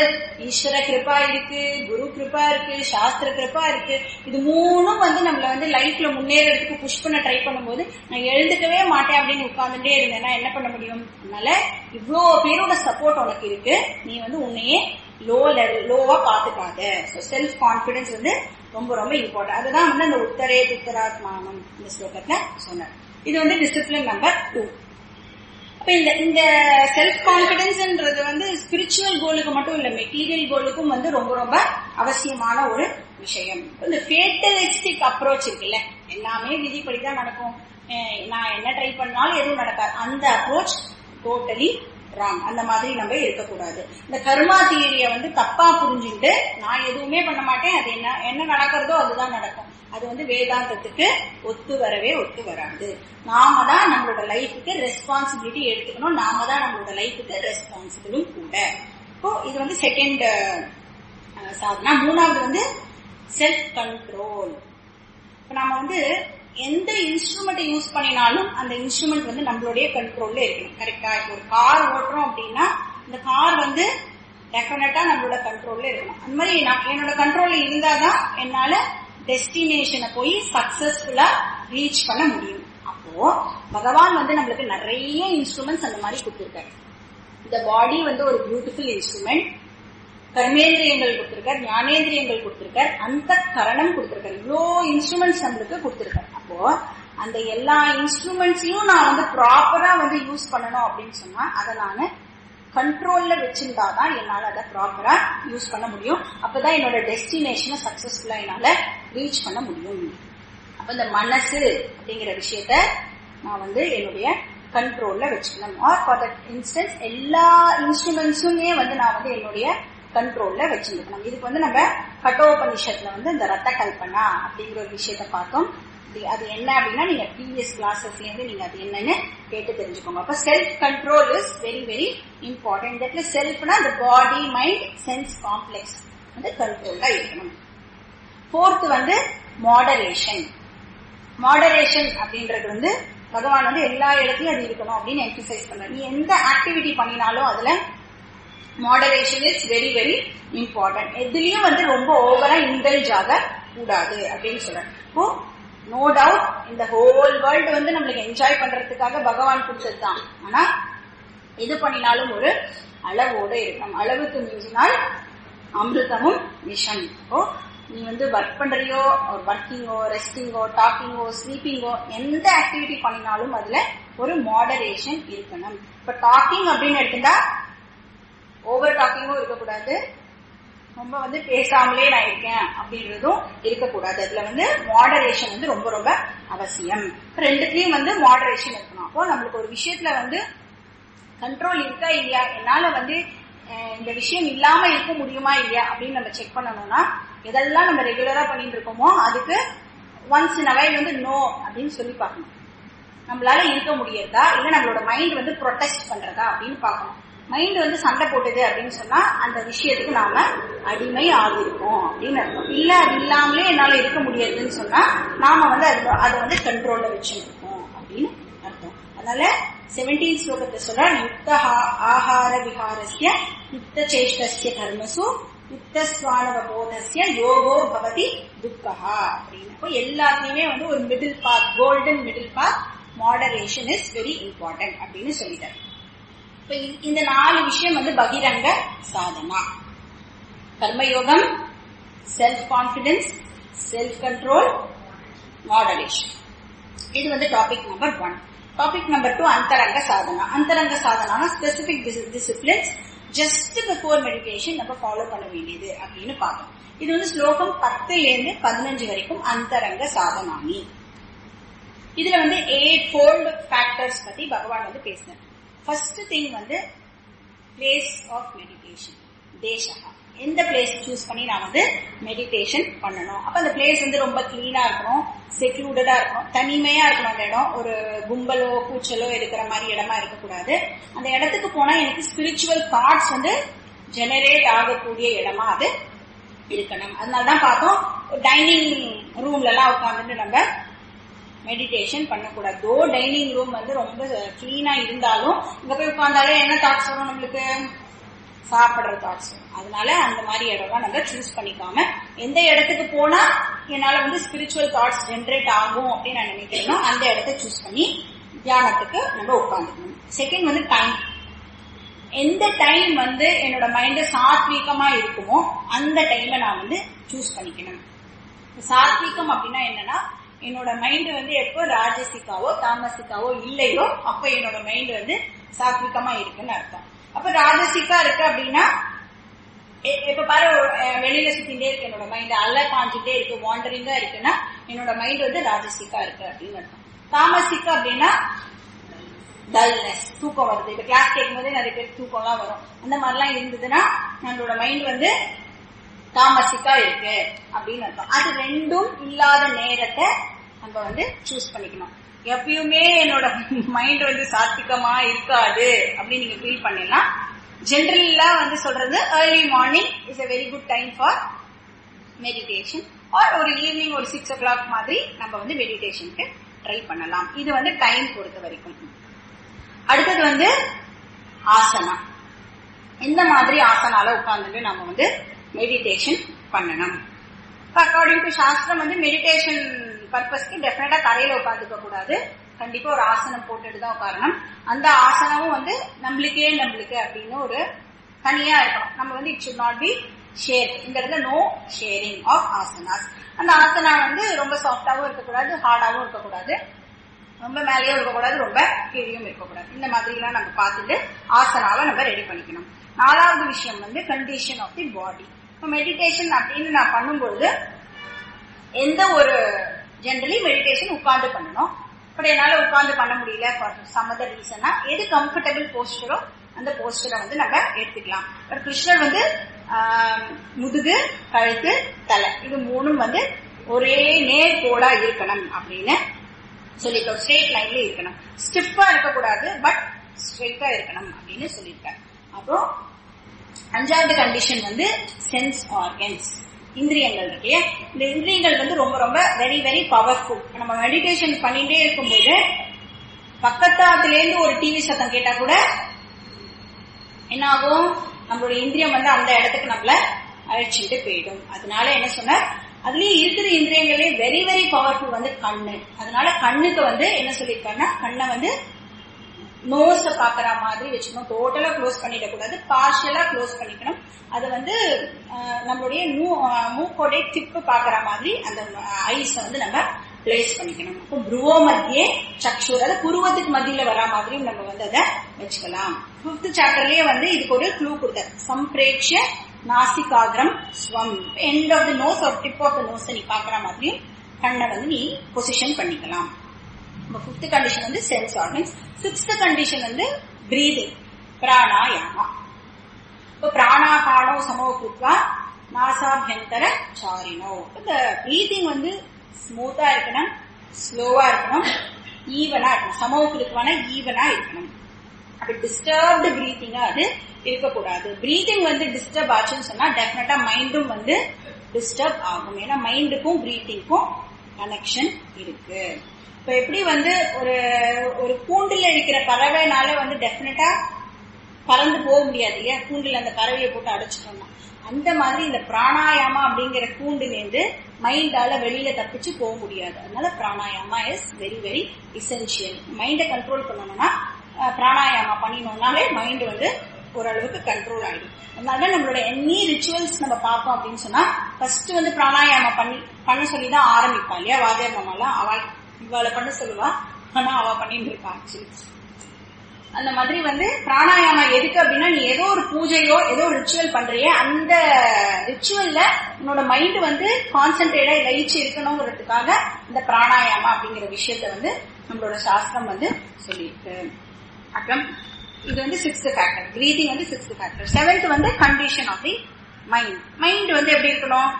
ஈஸ்வர கிருப்பா இருக்கு, குரு கிருப்பா இருக்கு, சாஸ்திர கிருப்பா இருக்கு. இது மூணும் வந்து நம்மள வந்து லைஃப்ல முன்னேறதுக்கு புஷ் பண்ண ட்ரை பண்ணும்போது நான் எழுந்துக்கவே மாட்டேன் அப்படின்னு உட்கார்ந்துட்டே இருந்தேன்னா என்ன பண்ண முடியும்? அதனால இவ்வளோ பேரோட சப்போர்ட் உனக்கு இருக்கு, நீ வந்து உன்னையே லோவா பாத்துக்காத. செல்ஃப் கான்பிடன்ஸ் வந்து ரொம்ப ரொம்ப இம்பார்ட்டன்ட். அதுதான் வந்து அந்த உத்தராத்மானம் இந்த ஸ்லோகத்துல சொன்னார். இது வந்து டிசிப்ளின் நம்பர் 2. அப்ப இந்த செல்ஃப் கான்பிடன்ஸ்ன்றது வந்து ஸ்பிரிச்சுவல் கோலுக்கு மட்டும் இல்ல, மெட்டீரியல் கோலுக்கும் வந்து ரொம்ப ரொம்ப அவசியமான ஒரு விஷயம். இந்த ஃபேட்டலிஸ்டிக் அப்ரோச் இருக்குல்ல, எல்லாமே விதிப்படிதான் நடக்கும், நான் என்ன ட்ரை பண்ணாலும் எதுவும் நடக்காது, அந்த அப்ரோச் டோட்டலி ராங். அந்த மாதிரி நம்ம இருக்கக்கூடாது. இந்த கர்மா தியரிய வந்து தப்பா புரிஞ்சுட்டு நான் எதுவுமே பண்ண மாட்டேன், அது என்ன நடக்கிறதோ அதுதான் நடக்கும், அது வந்து வேதாந்தத்துக்கு ஒத்து வராது. நாம தான் நம்மளோட லைஃபுக்கு ரெஸ்பான்சிபிலிட்டி எடுத்துக்கணும், நாம தான் நம்மளோட லைஃபுக்கு ரெஸ்பான்சிபிளும் கூட. இப்போ இது வந்து செகண்ட் சாதனா. மூணாவது வந்து செல்ஃப் கண்ட்ரோல். இப்ப நாம வந்து எந்த இன்ஸ்ட்ருமெண்ட் யூஸ் பண்ணினாலும் அந்த இன்ஸ்ட்ருமெண்ட் வந்து நம்மளுடைய கண்ட்ரோல்ல இருக்கணும். கரெக்டா? இப்போ ஒரு கார் ஓட்டுறோம் அப்படின்னா இந்த கார் வந்து டெஃபினட்டா நம்மளோட கண்ட்ரோல்ல இருக்கணும். அந்த மாதிரி என்னோட கண்ட்ரோல்ல இருந்தாதான் என்னால டெஸ்டினேஷனை போய் சக்சஸ்ஃபுல்லா ரீச் பண்ண முடியும். அப்போ பகவான் வந்து நம்மளுக்கு நிறைய இன்ஸ்ட்ருமெண்ட்ஸ் அந்த மாதிரி கொடுத்துருக்காரு. இந்த பாடி வந்து ஒரு பியூட்டிஃபுல் இன்ஸ்ட்ருமெண்ட். கர்மேந்திரியங்கள் கொடுத்திருக்கார், ஞானேந்திரியங்கள் கொடுத்திருக்கார், அந்த கரணம் கொடுத்திருக்கார், இவ்வளோ இன்ஸ்ட்ருமெண்ட்ஸ் நம்மளுக்கு கொடுத்திருக்காரு. அப்போ அந்த எல்லா இன்ஸ்ட்ருமெண்ட்ஸையும் நான் வந்து ப்ராப்பரா வந்து யூஸ் பண்ணணும் அப்படின்னு சொன்னா அதை நான் கண்ட்ரோல்ல வச்சிருந்தாதான் என்னால அதை ப்ராப்பரா யூஸ் பண்ண முடியும். அப்பதான் என்னோட டெஸ்டினேஷனை சக்சஸ்ஃபுல்லா என்னால ரீச் பண்ண முடியும். அப்ப இந்த மனசு அப்படிங்கிற விஷயத்த நான் வந்து என்னுடைய கண்ட்ரோல்ல வச்சுக்கணும். ஆர் ஃபார் தட் இன்ஸ்டன்ஸ் எல்லா இன்ஸ்ட்ருமெண்ட்ஸுமே வந்து நான் வந்து என்னுடைய கண்ட்ரோல்ல வச்சிருக்கணும். இதுக்கு வந்து நம்ம கட்டோபனிஷத்துல வந்து இந்த ரத்த கல்பனா அப்படிங்கிற ஒரு விஷயத்த பார்த்தோம். அது என்ன அப்படின்னா நீங்க ப்ரீவியஸ் கிளாஸஸ்ல இருந்து நீங்க அது என்னன்னு கேட்டு தெரிஞ்சுக்கோங்க. அப்ப self control is very very important. இந்த இடத்துல செல்ஃப்னா இந்த பாடி மைண்ட் சென்ஸ் காம்ப்ளெக்ஸ் வந்து கண்ட்ரோல்ல இருக்கணும். ஃபோர்த் வந்து மாடரேஷன். மாடரேஷன் அப்படின்றது வந்து பகவான் வந்து எல்லா இடத்துலயும் அது இருக்கணும் அப்படின்னு எம்பசைஸ் பண்றாரு. நீ எந்த ஆக்டிவிட்டி பண்ணினாலும் அதுல moderation is very very important. எதுலயும் வந்து ரொம்ப ஓவரா இன்டல்ஜ் ஆக கூடாது அப்படின்னு சொல்றேன். இப்போ நோ டவுட் இந்த ஹோல் வேர்ல்டு வந்து நம்மளுக்கு என்ஜாய் பண்றதுக்காக பகவான் கொடுத்ததுதான். ஆனா எது பண்ணினாலும் ஒரு அளவோட இருக்கணும். அளவுக்கு மீறினால் அமிர்தமும் விஷம். இப்போ நீ வந்து ஒர்க் பண்றியோ, ஒர்க்கிங்கோ, ரெஸ்டிங்கோ, டாக்கிங்கோ, ஸ்லீப்பிங்கோ, எந்த ஆக்டிவிட்டி பண்ணினாலும் அதுல ஒரு மாடரேஷன் இருக்கணும். இப்ப டாக்கிங் அப்படின்னு எடுத்துட்டா ஓவர் டாக்கிங்கும் இருக்கக்கூடாது, ரொம்ப வந்து பேசாமலே நான் இருக்கேன் அப்படின்றதும் இருக்கக்கூடாது. அதுல வந்து மாடரேஷன் வந்து ரொம்ப ரொம்ப அவசியம். ரெண்டுத்துலயும் வந்து மாடரேஷன் இருக்கணும். அப்போ நம்மளுக்கு ஒரு விஷயத்துல வந்து கண்ட்ரோல் இருக்கா இல்லையா, என்னால வந்து இந்த விஷயம் இல்லாம இருக்க முடியுமா இல்லையா அப்படின்னு நம்ம செக் பண்ணணும்னா எதெல்லாம் நம்ம ரெகுலரா பண்ணிட்டு இருக்கோமோ அதுக்கு ஒன்ஸ் இன் அ வைல் வந்து நோ அப்படின்னு சொல்லி பார்க்கணும். நம்மளால இருக்க முடியறதா இல்ல நம்மளோட மைண்ட் வந்து ப்ரொடெஸ்ட் பண்றதா அப்படின்னு பார்க்கணும். மைண்ட் வந்து சண்டை போட்டுது அப்படின்னு சொன்னா அந்த விஷயத்துக்கு நாம அடிமை ஆகிருக்கோம் அப்படின்னு அர்த்தம். இல்ல அது இல்லாமலே என்னால இருக்க முடியாதுன்னு சொன்னா நாம வந்து அதை வந்து கண்ட்ரோல்ல வச்சுருக்கோம் அப்படின்னு அர்த்தம். அதனால 17 ஸ்லோகத்தை சொல்ற யுக்த ஆஹார விஹாரஸ்ய யுக்த சேஷ்டஸ்ய கர்மசு யுக்த ஸ்வானவபோதஸ்ய யோகோ பவதி துக்கஹா அப்படின்னு எல்லாத்தையுமே வந்து ஒரு middle path, golden middle path, moderation is very important அப்படின்னு சொல்லிட்டாரு. இப்ப இந்த 4 விஷயம் வந்து பகிரங்க சாதனா. கர்மயோகம், self confidence, self control, moderation. இது வந்து டாபிக் நம்பர் 1. டாபிக் நம்பர் 2 அந்தரங்க சாதனா. அந்தரங்க Sadhana specific disciplines just before meditation நம்ம ஃபாலோ பண்ண வேண்டியது அப்படின்னு பார்த்தோம். இது வந்து ஸ்லோகம் 10 - 15 வரைக்கும் அந்தரங்க சாதனானி. இதுல வந்து 8 ஃபோல்ட் ஃபேக்டர்ஸ் பத்தி பகவான் வந்து பேசினார். ஃபர்ஸ்ட் திங் வந்து பிளேஸ் ஆஃப் மெடிடேஷன், தேசஹா. எந்த பிளேஸ் சூஸ் பண்ணி நான் வந்து மெடிடேஷன் பண்ணணும். அப்ப அந்த பிளேஸ் வந்து ரொம்ப கிளீனா இருக்கணும், செக்லூடடா இருக்கணும், தனிமையா இருக்கணும். அந்த இடம் ஒரு கும்பலோ கூச்சலோ இருக்கிற மாதிரி இடமா இருக்கக்கூடாது. அந்த இடத்துக்கு போனா எனக்கு ஸ்பிரிச்சுவல் தாட்ஸ் வந்து ஜெனரேட் ஆகக்கூடிய இடமா அது இருக்கணும். அதனாலதான் பார்த்தோம் டைனிங் ரூம்ல எல்லாம் உட்காந்துட்டு நம்ம மெடிடேஷன் பண்ணக்கூடாது. தோ டைனிங் ரூம் வந்து ரொம்ப கிளீனா இருந்தாலும் இங்க போய் உட்கார்ந்தாலே என்ன தாட்ஸ் வரும் நம்மளுக்கு, சாப்பிடுற தாட்ஸ். அதனால அந்த மாதிரி இடம் நம்ம சூஸ் பண்ணிக்காம எந்த இடத்துக்கு போனா என்னால வந்து ஸ்பிரிச்சுவல் தாட்ஸ் ஜெனரேட் ஆகும் அப்படின்னு நான் நினைக்கிறேனோ அந்த இடத்த சூஸ் பண்ணி தியானத்துக்கு நம்ம உட்காந்துக்கணும். செகண்ட் வந்து டைம். எந்த டைம் வந்து என்னோட மைண்ட் சாத்வீகமா இருக்குமோ அந்த டைமை நான் வந்து சூஸ் பண்ணிக்கணும். சாத்வீகம் அப்படின்னா என்னன்னா என்னோட மைண்ட் வந்து எப்போ ராஜசிக்காவோ தாமசிக்காவோ இல்லையோ அப்ப என்னோட மைண்ட் வந்து சாத்விகமா இருக்குன்னு அர்த்தம். அப்ப ராஜசிக்கா இருக்கு அப்படின்னா இப்ப பாரு வெளியில சுத்திட்டே இருக்கு என்னோட மைண்ட், அலை பாஞ்சிட்டே இருக்கு, வாண்டரிங்கா இருக்குன்னா என்னோட மைண்ட் வந்து ராஜசிக்கா இருக்கு அப்படின்னு அர்த்தம். தாமசிக்கா அப்படின்னா டல்னஸ், தூக்கம் வருது. இப்ப கிளாஸ் கேட்கும் போதே நிறைய பேருக்கு தூக்கம்லாம் வரும். அந்த மாதிரிலாம் இருந்ததுன்னா நம்மளோட மைண்ட் வந்து தாமசிக்கா இருக்கு அப்படின்னு அர்த்தம். அது ரெண்டும் இல்லாத நேரத்தை நம்ம வந்து சூஸ் பண்ணிக்கணும். எப்பயுமே என்னோட மைண்ட் வந்து சாத்விகமா இருக்காது அப்படின்னு நீங்க ஃபீல் பண்ணலாம். ஜென்ரலா வந்து சொல்றது early morning is a very good time for meditation. Or ஒரு ஈவினிங் ஒரு 6 o'clock மாதிரி நம்ம வந்து மெடிடேஷனுக்கு ட்ரை பண்ணலாம். இது வந்து டைம் பொறுத்த வரைக்கும். அடுத்தது வந்து ஆசனா. இந்த மாதிரி ஆசனால உட்கார்ந்துட்டு நம்ம வந்து மெடிடேஷன் பண்ணணும். அக்கார்டிங் டு சாஸ்திரம் வந்து மெடிடேஷன் பர்பஸ்க்கு டெஃபினட்டா தரையில உட்காந்துக்க கூடாது. கண்டிப்பா ஒரு ஆசனம் போட்டுட்டு தான் உட்காரணும். அந்த ஆசனமும் வந்து நம்மளுக்கு அப்படின்னு ஒரு தனியா இருக்கணும். நம்ம வந்து it should not be share. இந்த இடத்துல நோ ஷேரிங் ஆஃப் ஆசனாஸ். அந்த ஆசனா வந்து ரொம்ப சாஃப்டாவும் இருக்கக்கூடாது, ஹார்டாவும் இருக்கக்கூடாது, ரொம்ப மேலேயும் இருக்கக்கூடாது, ரொம்ப கீழேயும் இருக்கக்கூடாது. இந்த மாதிரி எல்லாம் நம்ம பார்த்துட்டு ஆசனாவை நம்ம ரெடி பண்ணிக்கணும். 4வது விஷயம் வந்து கண்டிஷன் ஆஃப் தி பாடி. இப்போ மெடிடேஷன் அப்படின்னு நான் பண்ணும்பொழுது எந்த ஒரு ஜென்ரலி மெடிடேஷன் உட்கார்ந்து பண்ணணும். பட் என்னால உட்கார்ந்து பண்ண முடியல ஃபார் சம் அதர் ரீசனா எது கம்ஃபர்டபிள் போஸ்டரோ அந்த போஸ்டரை வந்து நம்ம எடுத்துக்கலாம். பட் கிருஷ்ணர் வந்து முதுகு, கழுத்து, தலை இது 3ம் வந்து ஒரே நேர்கோடா இருக்கணும் அப்படின்னு சொல்லிட்டோம். ஸ்ட்ரெயிட் லைன்ல இருக்கணும், ஸ்டிஃபா இருக்கக்கூடாது, பட் ஸ்ட்ரெயிட்டா இருக்கணும் அப்படின்னு சொல்லியிருக்காரு. அப்புறம் 5வது கண்டிஷன் வந்து சென்ஸ் ஆர்கன்ஸ், இந்திரியங்கள் இருக்கு. இந்த இந்திரியங்கள் வந்து ரொம்ப ரொம்ப வெரி வெரி பவர்ஃபுல். நம்ம மெடிடேஷன் பண்ணிட்டே இருக்கும்போது பக்கத்தாத்துல இருந்து ஒரு டிவி சத்தம் கேட்டா கூட என்ன ஆகும், நம்மளுடைய இந்திரியம் வந்து அந்த இடத்துக்கு நம்மள அழைச்சிட்டு போயிடும். அதனால என்ன சொன்ன, அதுலயே இருக்கிற இந்திரியங்களே வெரி வெரி பவர்ஃபுல் வந்து கண்ணு. அதனால கண்ணுக்கு வந்து என்ன சொல்லியிருக்காருன்னா, கண்ணை வந்து நோஸ பாக்குற மாதிரி வச்சுக்கணும். டோட்டலா க்ளோஸ் பண்ணிடக்கூடாது, பார்ஷியலா க்ளோஸ் பண்ணிக்கணும். அது வந்து நம்மளுடைய மூக்கோடைய டிப்பு பாக்குற மாதிரி அந்த ஐஸ வந்து நம்ம பிளேஸ் பண்ணிக்கணும். அப்போ புருவோ மத்தியே சக்ஷுர், அது புருவத்துக்கு மத்தியில வர மாதிரி நம்ம வந்து அதை வச்சுக்கலாம். 5th சாப்டர்லயே வந்து இதுக்கு ஒரு க்ளூ கொடுத்தார். சம்பிரேக்ஷ நாசிகாகிரம் ஸ்வம், எண்ட் ஆஃப் தி நோஸ் ஒரு டிப் ஆஃப் தி நோஸ் நீ பாக்குற மாதிரி கண்ணை வந்து நீ பொசிஷன் பண்ணிக்கலாம். 5th கண்டிஷன் வந்து சென்ஸ் ஆர்கன்ஸ். 6th கண்டிஷன் வந்து பிரீதிங், பிராணாயாமா. இப்போ பிராணாபானோ சமோகிருத்வா நாசாபியந்தர சாரினோ. இந்த பிரீதிங் வந்து ஸ்மூத்தா இருக்கணும், ஸ்லோவா இருக்கணும், ஈவனா இருக்கணும். சமோகிருத்வானா ஈவனா இருக்கணும். அப்படி டிஸ்டர்ப்டு பிரீத்திங்கா அது இருக்கக்கூடாது. பிரீதிங் வந்து டிஸ்டர்ப் ஆச்சுன்னு சொன்னா டெஃபினட்டா மைண்டும் வந்து டிஸ்டர்ப் ஆகும். ஏன்னா மைண்டுக்கும் பிரீத்திங்க்கும் கனெக்ஷன் இருக்கு. இப்ப எப்படி வந்து ஒரு கூண்டுல இருக்கிற பறவைனால வந்து டெஃபினட்டா பறந்து போக முடியாது இல்லையா, கூண்டுல அந்த பறவையை போட்டு அடைச்சிட்டோம்னா. அந்த மாதிரி இந்த பிராணாயாமா அப்படிங்கிற கூண்டுல இருந்து மைண்டால வெளியில தப்பிச்சு போக முடியாது. அதனால pranayama is very very essential. மைண்டை கண்ட்ரோல் பண்ணணும்னா பிராணாயாமா பண்ணினோம்னாலே மைண்ட் வந்து ஓரளவுக்கு கண்ட்ரோல் ஆயிடும். அதனால நம்மளோட எனி ரிச்சுவல்ஸ் நம்ம பார்ப்போம் அப்படின்னு சொன்னா ஃபர்ஸ்ட் வந்து பிராணாயாமா பண்ண சொல்லிதான் ஆரம்பிப்பா இல்லையா. வாத்தியார் மாமாலாம் இவாளை பண்ண சொல்லுவா, ஆனா அவ பண்ணிட்டு இருக்கா ஆக்சுவலி. அந்த மாதிரி வந்து பிராணாயாமா எதுக்கு அப்படின்னா, நீ ஏதோ ஒரு பூஜையோ ஏதோ ஒரு ரிச்சுவல் பண்றிய, அந்த ரிச்சுவல்ல உன்னோட மைண்ட் வந்து கான்சென்ட்ரேட்டா லயிச்சு இருக்கணுங்கிறதுக்காக இந்த பிராணாயாமா அப்படிங்கிற விஷயத்த வந்து நம்மளோட சாஸ்திரம் வந்து சொல்லியிருக்கு. அப்புறம் இது வந்து 6th ஃபேக்டர், பிரீதிங் வந்து 6th ஃபேக்டர். 7th வந்து condition of the mind. Mind வந்து எப்படி இருக்கணும்,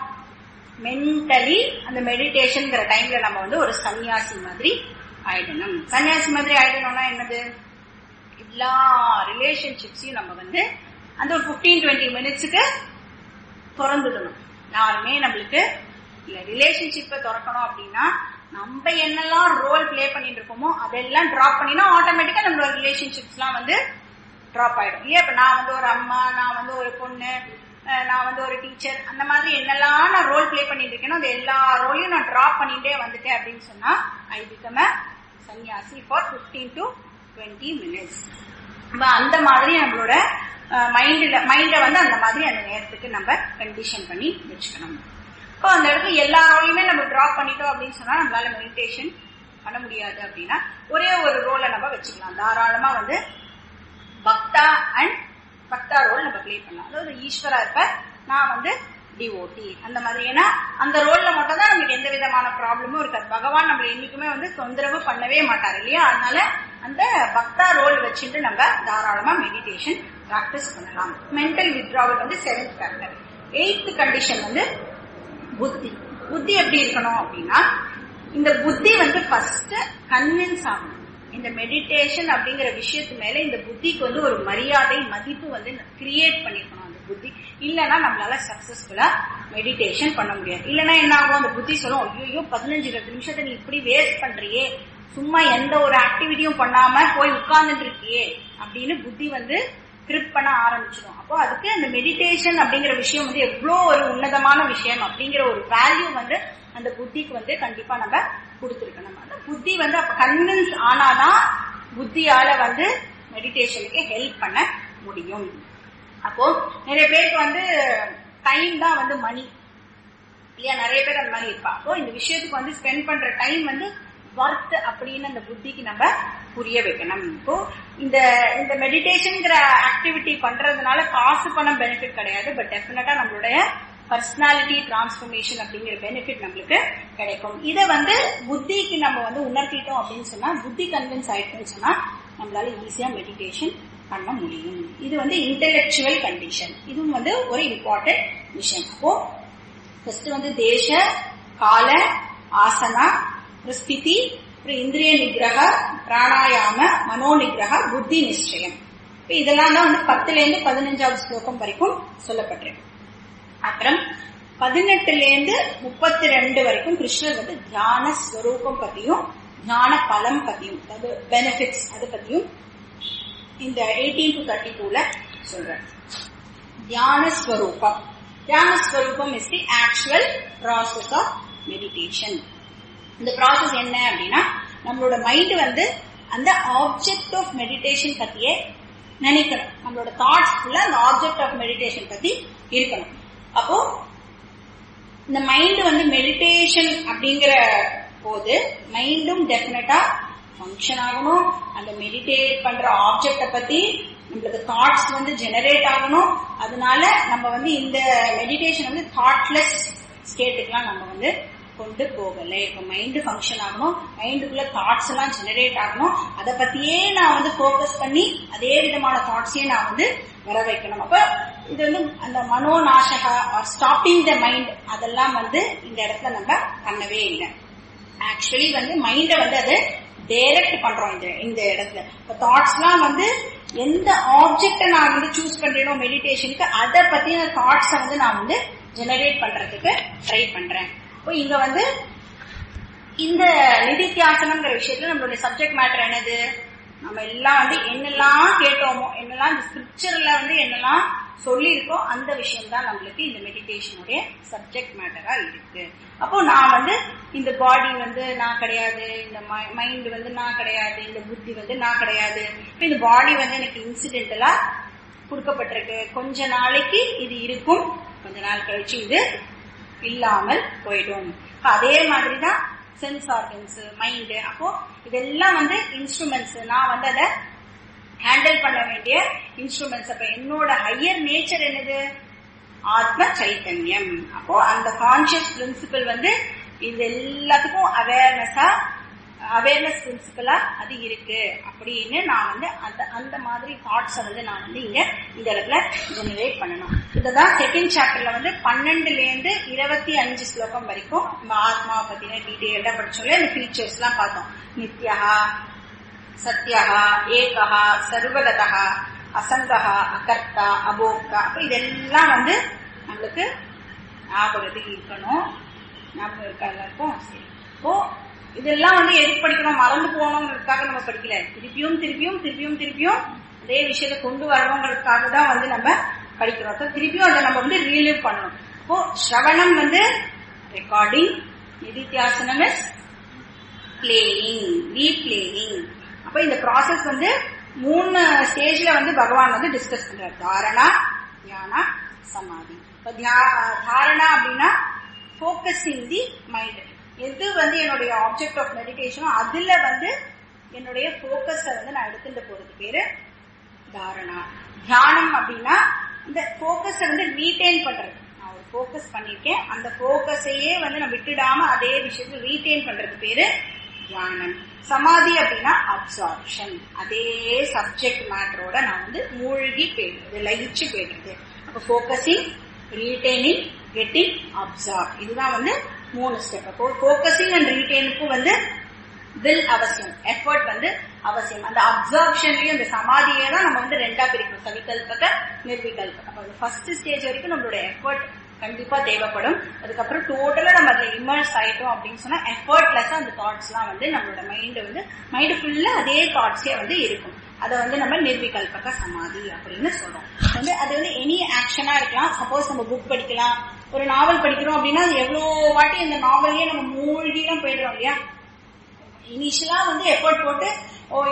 மென்டலி அந்த மெடிடேஷன்ங்கிற டைம்ல நம்ம வந்து ஒரு சன்னியாசி மாதிரி ஆயிடணும். சன்னியாசி மாதிரி ஆயிடணும்னா என்னது, எல்லா ரிலேஷன்ஷிப்ஸையும் நம்ம வந்து அந்த ஒரு 15-20 மினிட்ஸுக்கு திறந்துடணும். யாருமே நம்மளுக்கு இல்ல ரிலேஷன்ஷிப்பை திறக்கணும் அப்படின்னா நம்ம என்னெல்லாம் ரோல் பிளே பண்ணிட்டு இருக்கோமோ அதெல்லாம் டிராப் பண்ணினா ஆட்டோமேட்டிக்கா நம்மளோட ரிலேஷன்ஷிப்ஸ் எல்லாம் வந்து டிராப் ஆயிடும் இல்லையா. இப்ப நான் வந்து ஒரு அம்மா, நான் வந்து ஒரு பொண்ணு, நான் வந்து ஒரு டீச்சர், அந்த மாதிரி என்னெல்லாம் நான் ரோல் பிளே பண்ணிட்டு இருக்கேனோ அது எல்லா ரோலையும் நான் டிராப் பண்ணிட்டே வந்துட்டேன் அப்படின்னு சொன்னா ஐ பிகம் a சன்னியாசி ஃபார் 15-20 மினிட்ஸ். அந்த மாதிரி நம்மளோட மைண்ட வந்து அந்த மாதிரி அந்த நேரத்துக்கு நம்ம கண்டிஷன் பண்ணி வச்சுக்கணும். இப்போ அந்த இடத்துல எல்லா ரோலையுமே நம்ம டிராப் பண்ணிட்டோம் அப்படின்னு சொன்னா நம்மளால மெடிடேஷன் பண்ண முடியாது. அப்படின்னா ஒரே ஒரு ரோலை நம்ம வச்சுக்கலாம். தாராளமா வந்து பக்தா அண்ட் பக்தா ரோல் நம்ம பிளே பண்ணலாம். அதாவது ஈஸ்வரா இருப்ப, நான் வந்து டிவோட்டி, அந்த மாதிரி. ஏன்னா அந்த ரோல்ல மட்டும் தான் நமக்கு எந்த விதமான ப்ராப்ளமும் இருக்காது. பகவான் நம்மள என்னைக்குமே வந்து தொந்தரவு பண்ணவே மாட்டார் இல்லையா. அதனால அந்த பக்தா ரோல் வச்சுட்டு நம்ம தாராளமா மெடிடேஷன் பிராக்டிஸ் பண்ணலாம். மென்டல் வித்ட்ராவல் வந்து 7th ஃபேக்டர். 8th கண்டிஷன் வந்து புத்தி. புத்தி எப்படி இருக்கணும் அப்படின்னா, இந்த புத்தி வந்து ஃபர்ஸ்ட் கன்வின்ஸ் ஆகணும். இந்த மெடிடேஷன் அப்படிங்கிற விஷயத்து மேல இந்த புத்திக்கு வந்து ஒரு மரியாதை, மதிப்பு வந்து கிரியேட் பண்ணிருக்கணும் அந்த புத்தி. இல்லைன்னா நம்மளால சக்சஸ்ஃபுல்லா மெடிடேஷன் பண்ண முடியாது. இல்லைன்னா என்ன ஆகும், அந்த புத்தி சொல்லும், ஐயோ 15-20 நிமிஷத்தை நீ இப்படி வேஸ்ட் பண்றியே, சும்மா எந்த ஒரு ஆக்டிவிட்டியும் பண்ணாம போய் உட்கார்ந்துட்டு இருக்கியே அப்படின்னு புத்தி வந்து ட்ரிப் பண்ண ஆரம்பிச்சிடும். அப்போ அதுக்கு அந்த மெடிடேஷன் அப்படிங்கிற விஷயம் வந்து எவ்வளோ ஒரு உன்னதமான விஷயம் அப்படிங்கிற ஒரு வேல்யூ வந்து அந்த புத்திக்கு வந்து கண்டிப்பா நம்ம கொடுத்துருக்கணும். அந்த புத்தி வந்து அப்ப கன்வின்ஸ் ஆனாதான் புத்தியால வந்து மெடிடேஷனுக்கு ஹெல்ப் பண்ண முடியும். அப்போ நிறைய பேருக்கு வந்து டைம் தான் வந்து மணி இல்லையா, நிறைய பேர் அந்த மாதிரி இருப்பா. அப்போ இந்த விஷயத்துக்கு வந்து ஸ்பெண்ட் பண்ற டைம் வந்து ஒர்த் அப்படின்னு அந்த புத்திக்கு நம்ம புரிய வைக்கணும். இப்போ இந்த இந்த மெடிடேஷன்ங்கிற ஆக்டிவிட்டி பண்றதுனால காசு பணம் பெனிஃபிட் கிடையாது. பட் டெஃபினட்டா நம்மளுடைய பர்சனாலிட்டி டிரான்ஸ்ஃபர்மேஷன் அப்படிங்கிற பெனிஃபிட் நம்மளுக்கு கிடைக்கும். இதை வந்து புத்திக்கு நம்ம வந்து உணர்த்திட்டோம் அப்படின்னு சொன்னா, புத்தி கன்வின்ஸ் ஆயிட்டோம்னு சொன்னா நம்மளால ஈஸியா மெடிடேஷன் பண்ண முடியும். இது வந்து இன்டெலெக்சுவல் கண்டிஷன். இதுவும் வந்து ஒரு இம்பார்ட்டன்ட் விஷயம். அப்போ ஃபர்ஸ்ட் வந்து தேச கால ஆசனா ஸ்திதி, இந்திரிய நிகிரக, பிராணாயாம, மனோ நிகிரக, புத்தி நிச்சயம். இதெல்லாம் தான் வந்து 10லேருந்து 15வது ஸ்லோகம் வரைக்கும் சொல்லப்பட்டிருக்கு. அப்புறம் 18லேருந்து 32 வரைக்கும் கிருஷ்ணர் வந்து தியான ஸ்வரூபம் பத்தியும் ஞான பலம் பத்தியும், அதாவது பெனிஃபிட்ஸ் அதை பத்தியும் இந்த 18 to 32ல சொல்றார். தியான ஸ்வரூபம். தியான ஸ்வரூபம் is the actual process of meditation. இந்த ப்ராசஸ் என்ன அப்படின்னா, நம்மளோட மைண்ட் வந்து அந்த ஆப்ஜெக்ட் ஆஃப் மெடிடேஷன் பத்தியே நினைக்கணும். நம்மளோட தாட்ஸ் ஃபுல்லா அந்த ஆப்ஜெக்ட் ஆஃப் மெடிடேஷன் பத்தி இருக்கணும். அப்போ இந்த மைண்ட் வந்து மெடிடேஷன் அப்படிங்கிற போது மைண்டும் டெஃபினட்டா ஃபங்க்ஷன் ஆகணும். அந்த மெடிடேட் பண்ற ஆப்ஜெக்ட பத்தி நம்மளுக்கு தாட்ஸ் வந்து ஜெனரேட் ஆகணும். அதனால நம்ம வந்து இந்த மெடிடேஷன் வந்து தாட்லெஸ் ஸ்டேட்டுக்குலாம் நம்ம வந்து கொண்டு போகலை. இப்ப மைண்ட் ஃபங்க்ஷன் ஆகணும், மைண்டுக்குள்ள தாட்ஸ் எல்லாம் ஜெனரேட் ஆகணும். அதை பத்தியே நான் வந்து போக்கஸ் பண்ணி அதே விதமான தாட்ஸையே நான் வந்து வர வைக்கணும். அப்ப இது வந்து அந்த மனோநாசக ஸ்டாப்பிங் த மைண்ட் அதெல்லாம் வந்து இந்த இடத்துல நம்ம பண்ணவே இல்லை. ஆக்சுவலி வந்து மைண்ட வந்து அதை டைரக்ட் பண்றோம் இந்த இடத்துல. இப்ப தாட்ஸ் எல்லாம் வந்து எந்த ஆப்ஜெக்ட நான் வந்து சூஸ் பண்றேனோ மெடிடேஷனுக்கு, அதை பத்தின தாட்ஸை வந்து நான் வந்து ஜெனரேட் பண்றதுக்கு ட்ரை பண்றேன். இப்போ இங்க வந்து இந்த நிதித்தியாசனம்ங்கிற விஷயத்துல நம்மளுடைய சப்ஜெக்ட் மேட்டர் என்னது, நம்ம எல்லாம் வந்து என்னெல்லாம் கேட்டோமோ, என்னெல்லாம் இந்த ஸ்கிரிப்சர்ல வந்து என்னெல்லாம் சொல்லியிருக்கோ அந்த விஷயம் தான் நம்மளுக்கு இந்த மெடிடேஷனுடைய சப்ஜெக்ட் மேட்டரா இருக்கு. அப்போ நான் வந்து இந்த பாடி வந்து நான் கிடையாது, இந்த மைண்ட் வந்து நான் கிடையாது, இந்த புத்தி வந்து நான் கிடையாது. இப்போ இந்த பாடி வந்து எனக்கு இன்சிடென்டலா கொடுக்கப்பட்டிருக்கு. கொஞ்ச நாளைக்கு இது இருக்கும், கொஞ்ச நாள் கழிச்சு இது இல்லாமல் போயிடும். அதே மாதிரிதான் சென்ஸ் ஆர்கன்ஸ், மைண்ட். அப்போ இதெல்லாம் வந்து இன்ஸ்ட்ருமெண்ட்ஸ். நான் வந்து அதை ஹேண்டில் பண்ண வேண்டிய இன்ஸ்ட்ருமெண்ட்ஸ். அப்ப என்னோட ஹையர் நேச்சர் என்னது, ஆத்ம சைத்தன்யம். அப்போ அந்த கான்சியஸ் பிரின்சிபல் வந்து இது எல்லாத்துக்கும் அவேர்னஸ் பிரின்சிபலா அது இருக்கு அப்படின்னு நான் வந்து அந்த மாதிரி தாட்ஸை வந்து நான் வந்து இந்த இடத்துல ஜெனரேட் பண்ணணும். இதுதான் செகண்ட் சாப்டர்ல வந்து 12லேருந்து 25 ஸ்லோகம் வரைக்கும் நம்ம ஆத்மா பத்தின டீடைல்டா படிச்சோம்ல. இந்த ஃபீச்சர்ஸ் எல்லாம் பார்த்தோம். நித்யா, சத்யா, ஏகா, சர்வகதா, அசங்கா, அகர்த்தா, அபோக்தா. அப்ப இதெல்லாம் வந்து நம்மளுக்கு ஞாபகத்துக்கு இருக்கணும். ஞாபகம் இருக்கா எல்லாருக்கும்? சரி. இப்போ இதெல்லாம் வந்து எதுக்கு படிக்கணும், மறந்து போகணுங்கிறதுக்காக நம்ம படிக்கல. திருப்பியும் திருப்பியும் திருப்பியும் திருப்பியும் அதே விஷயத்தை கொண்டு வரணுங்கிறதுக்காக தான் வந்து நம்ம படிக்கிறோம். திருப்பியும் அதை நம்ம வந்து ரீலிவ் பண்ணணும். இப்போ ஸ்ரவணம் வந்து ரெக்கார்டிங், நிதித்தியாசனம் இஸ் பிளேயிங், ரீப்ளேயிங். அப்ப இந்த ப்ராசஸ் வந்து 3 ஸ்டேஜ்ல வந்து பகவான் வந்து டிஸ்கஸ் பண்றாரு. தாரணா, தியானா, சமாதி. இப்ப தாரணா அப்படின்னா ஃபோக்கஸிங் தி மைண்ட். எது வந்து என்னுடைய ஆப்ஜெக்ட் ஆஃப் மெடிடேஷனோ அதுல வந்து என்னுடைய போக்கஸை வந்து நான் எடுத்துட்டு போறது பேரு தாரணா. தியானம் அப்படின்னா இந்த போக்கஸை வந்து ரீட்டைன் பண்றது. நான் ஒரு போக்கஸ் பண்ணிருக்கேன், அந்த போக்கஸையே வந்து நான் விட்டுடாம அதே விஷயத்துல ரீட்டைன் பண்றது பேரு தியானம். சமாதி அப்படின்னா அப்சார்ப்ஷன். அதே சப்ஜெக்ட் மேட்டரோட நான் வந்து மூழ்கி போயிடுறது, லயிச்சு போயிடுறது. அப்ப போக்கஸிங், ரீட்டைனிங், கெட்டிங், அப்சார்ப். இதுதான் வந்து 3 ஸ்டெப். அப்போ போக்கஸிங் அண்ட் ரீட்டைனுக்கும் வந்து வில் அவசியம், எஃபர்ட் வந்து அவசியம். அந்த அப்சர்ப்ஷன்லயும் இந்த சமாதியே தான் நம்ம வந்து 2ஆ பிரிக்கணும், சவிகல்பக, நிர்விகல்பக. அப்ப ஃபர்ஸ்ட் ஸ்டேஜ் வரைக்கும் நம்மளோட எஃபர்ட் கண்டிப்பா தேவைப்படும். அதுக்கப்புறம் டோட்டலா நம்ம அதுல இமர்ஸ் ஆயிட்டோம் அப்படின்னு சொன்னா எஃபர்ட்லெஸ்ஸா அந்த தாட்ஸ் எல்லாம் வந்து நம்மளோட மைண்ட் ஃபுல்லா அதே தாட்ஸே வந்து இருக்கும். அதை வந்து நம்ம நிர்விகல்பக சமாதி அப்படின்னு சொல்றோம். அது வந்து எனி ஆக்ஷனா இருக்கலாம். சப்போஸ் நம்ம புக் படிக்கலாம், ஒரு நாவல் படிக்கிறோம் அப்படின்னா எவ்வளோ வாட்டி அந்த நாவல்லையே நம்ம மூழ்கிலாம் போயிடுறோம் இல்லையா. இனிஷியலா வந்து எஃபர்ட் போட்டு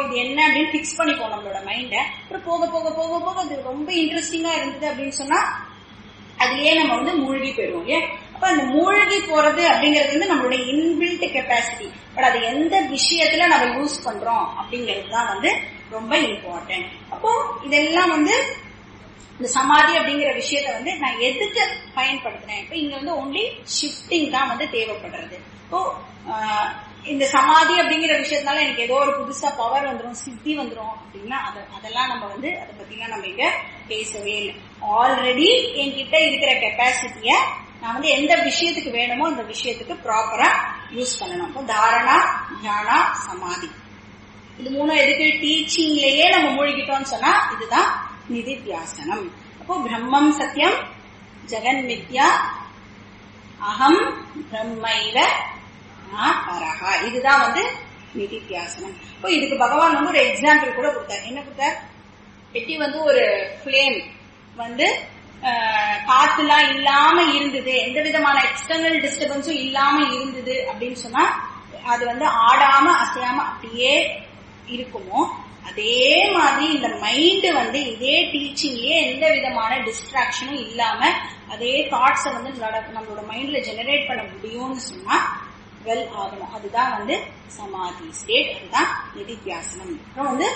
இது என்ன அப்படின்னு பிக்ஸ் பண்ணிப்போம் நம்மளோட மைண்ட. அப்புறம் போக போக போக போக அது ரொம்ப இன்ட்ரெஸ்டிங்கா இருந்தது அப்படின்னு சொன்னா அதுலயே நம்ம வந்து மூழ்கி போயிடுவோம் இல்லையா. அப்ப அந்த மூழ்கி போறது அப்படிங்கிறது வந்து நம்மளுடைய இன்பில்ட் கெப்பாசிட்டி. பட் அது எந்த விஷயத்துல நம்ம யூஸ் பண்றோம் அப்படிங்கிறது தான் வந்து ரொம்ப இம்பார்ட்டன்ட். அப்போ இதெல்லாம் வந்து இந்த சமாதி அப்படிங்கிற விஷயத்த வந்து நான் எதுக்கு பயன்படுத்துறேன். இப்ப இங்க வந்து ஒன்லி ஷிஃப்டிங் தான் வந்து தேவைப்படுறது. இப்போ இந்த சமாதி அப்படிங்கிற விஷயத்தினால எனக்கு ஏதோ ஒரு புதுசா பவர் வந்துடும், சித்தி வந்துடும் அப்படின்னா அதெல்லாம் நம்ம வந்து அதை பத்திலாம் நம்ம இங்க பேசவே இல்லை. ஆல்ரெடி என்கிட்ட இருக்கிற கெப்பாசிட்டிய நான் வந்து எந்த விஷயத்துக்கு வேணுமோ அந்த விஷயத்துக்கு ப்ராப்பரா யூஸ் பண்ணணும். இப்போ தாரணா, தியானா, சமாதி இது மூணும் எதுக்கு? டீச்சிங்லயே நம்ம மூழ்கிட்டோம்னு சொன்னா இதுதான் நிதித்தியாசனம். அப்போ பிரம்மம் சத்தியம், ஜெகன் மித்யா, அகம் பிரம்மைவ பரஹா, இதுதான் வந்து நிதித்தியாசனம். இப்போ இதுக்கு பகவான் வந்து ஒரு எக்ஸாம்பிள் கூட கொடுத்தார். என்ன கொடுத்தார்? எட்டி வந்து ஒரு ஃபிளேம் வந்து காத்துலாம் இல்லாம இருந்தது, எந்த விதமான எக்ஸ்டர்னல் டிஸ்டர்பன்ஸும் இல்லாம இருந்தது அப்படின்னு சொன்னா அது வந்து ஆடாம அசையாம அப்படியே இருக்குமோ, அதே மாதிரி இந்த மைண்ட் வந்து இதே டீச்சிங்லயே எந்த விதமான டிஸ்ட்ராக்ஷனும் இல்லாம அதே தாட்ஸை வந்து நம்மளோட மைண்ட்ல ஜெனரேட் பண்ண முடியும்னு சொன்னா வெல் ஆகணும். அதுதான் வந்து சமாதி ஸ்டேட், அதுதான் நிதித்தியாசனம். அப்புறம் வந்து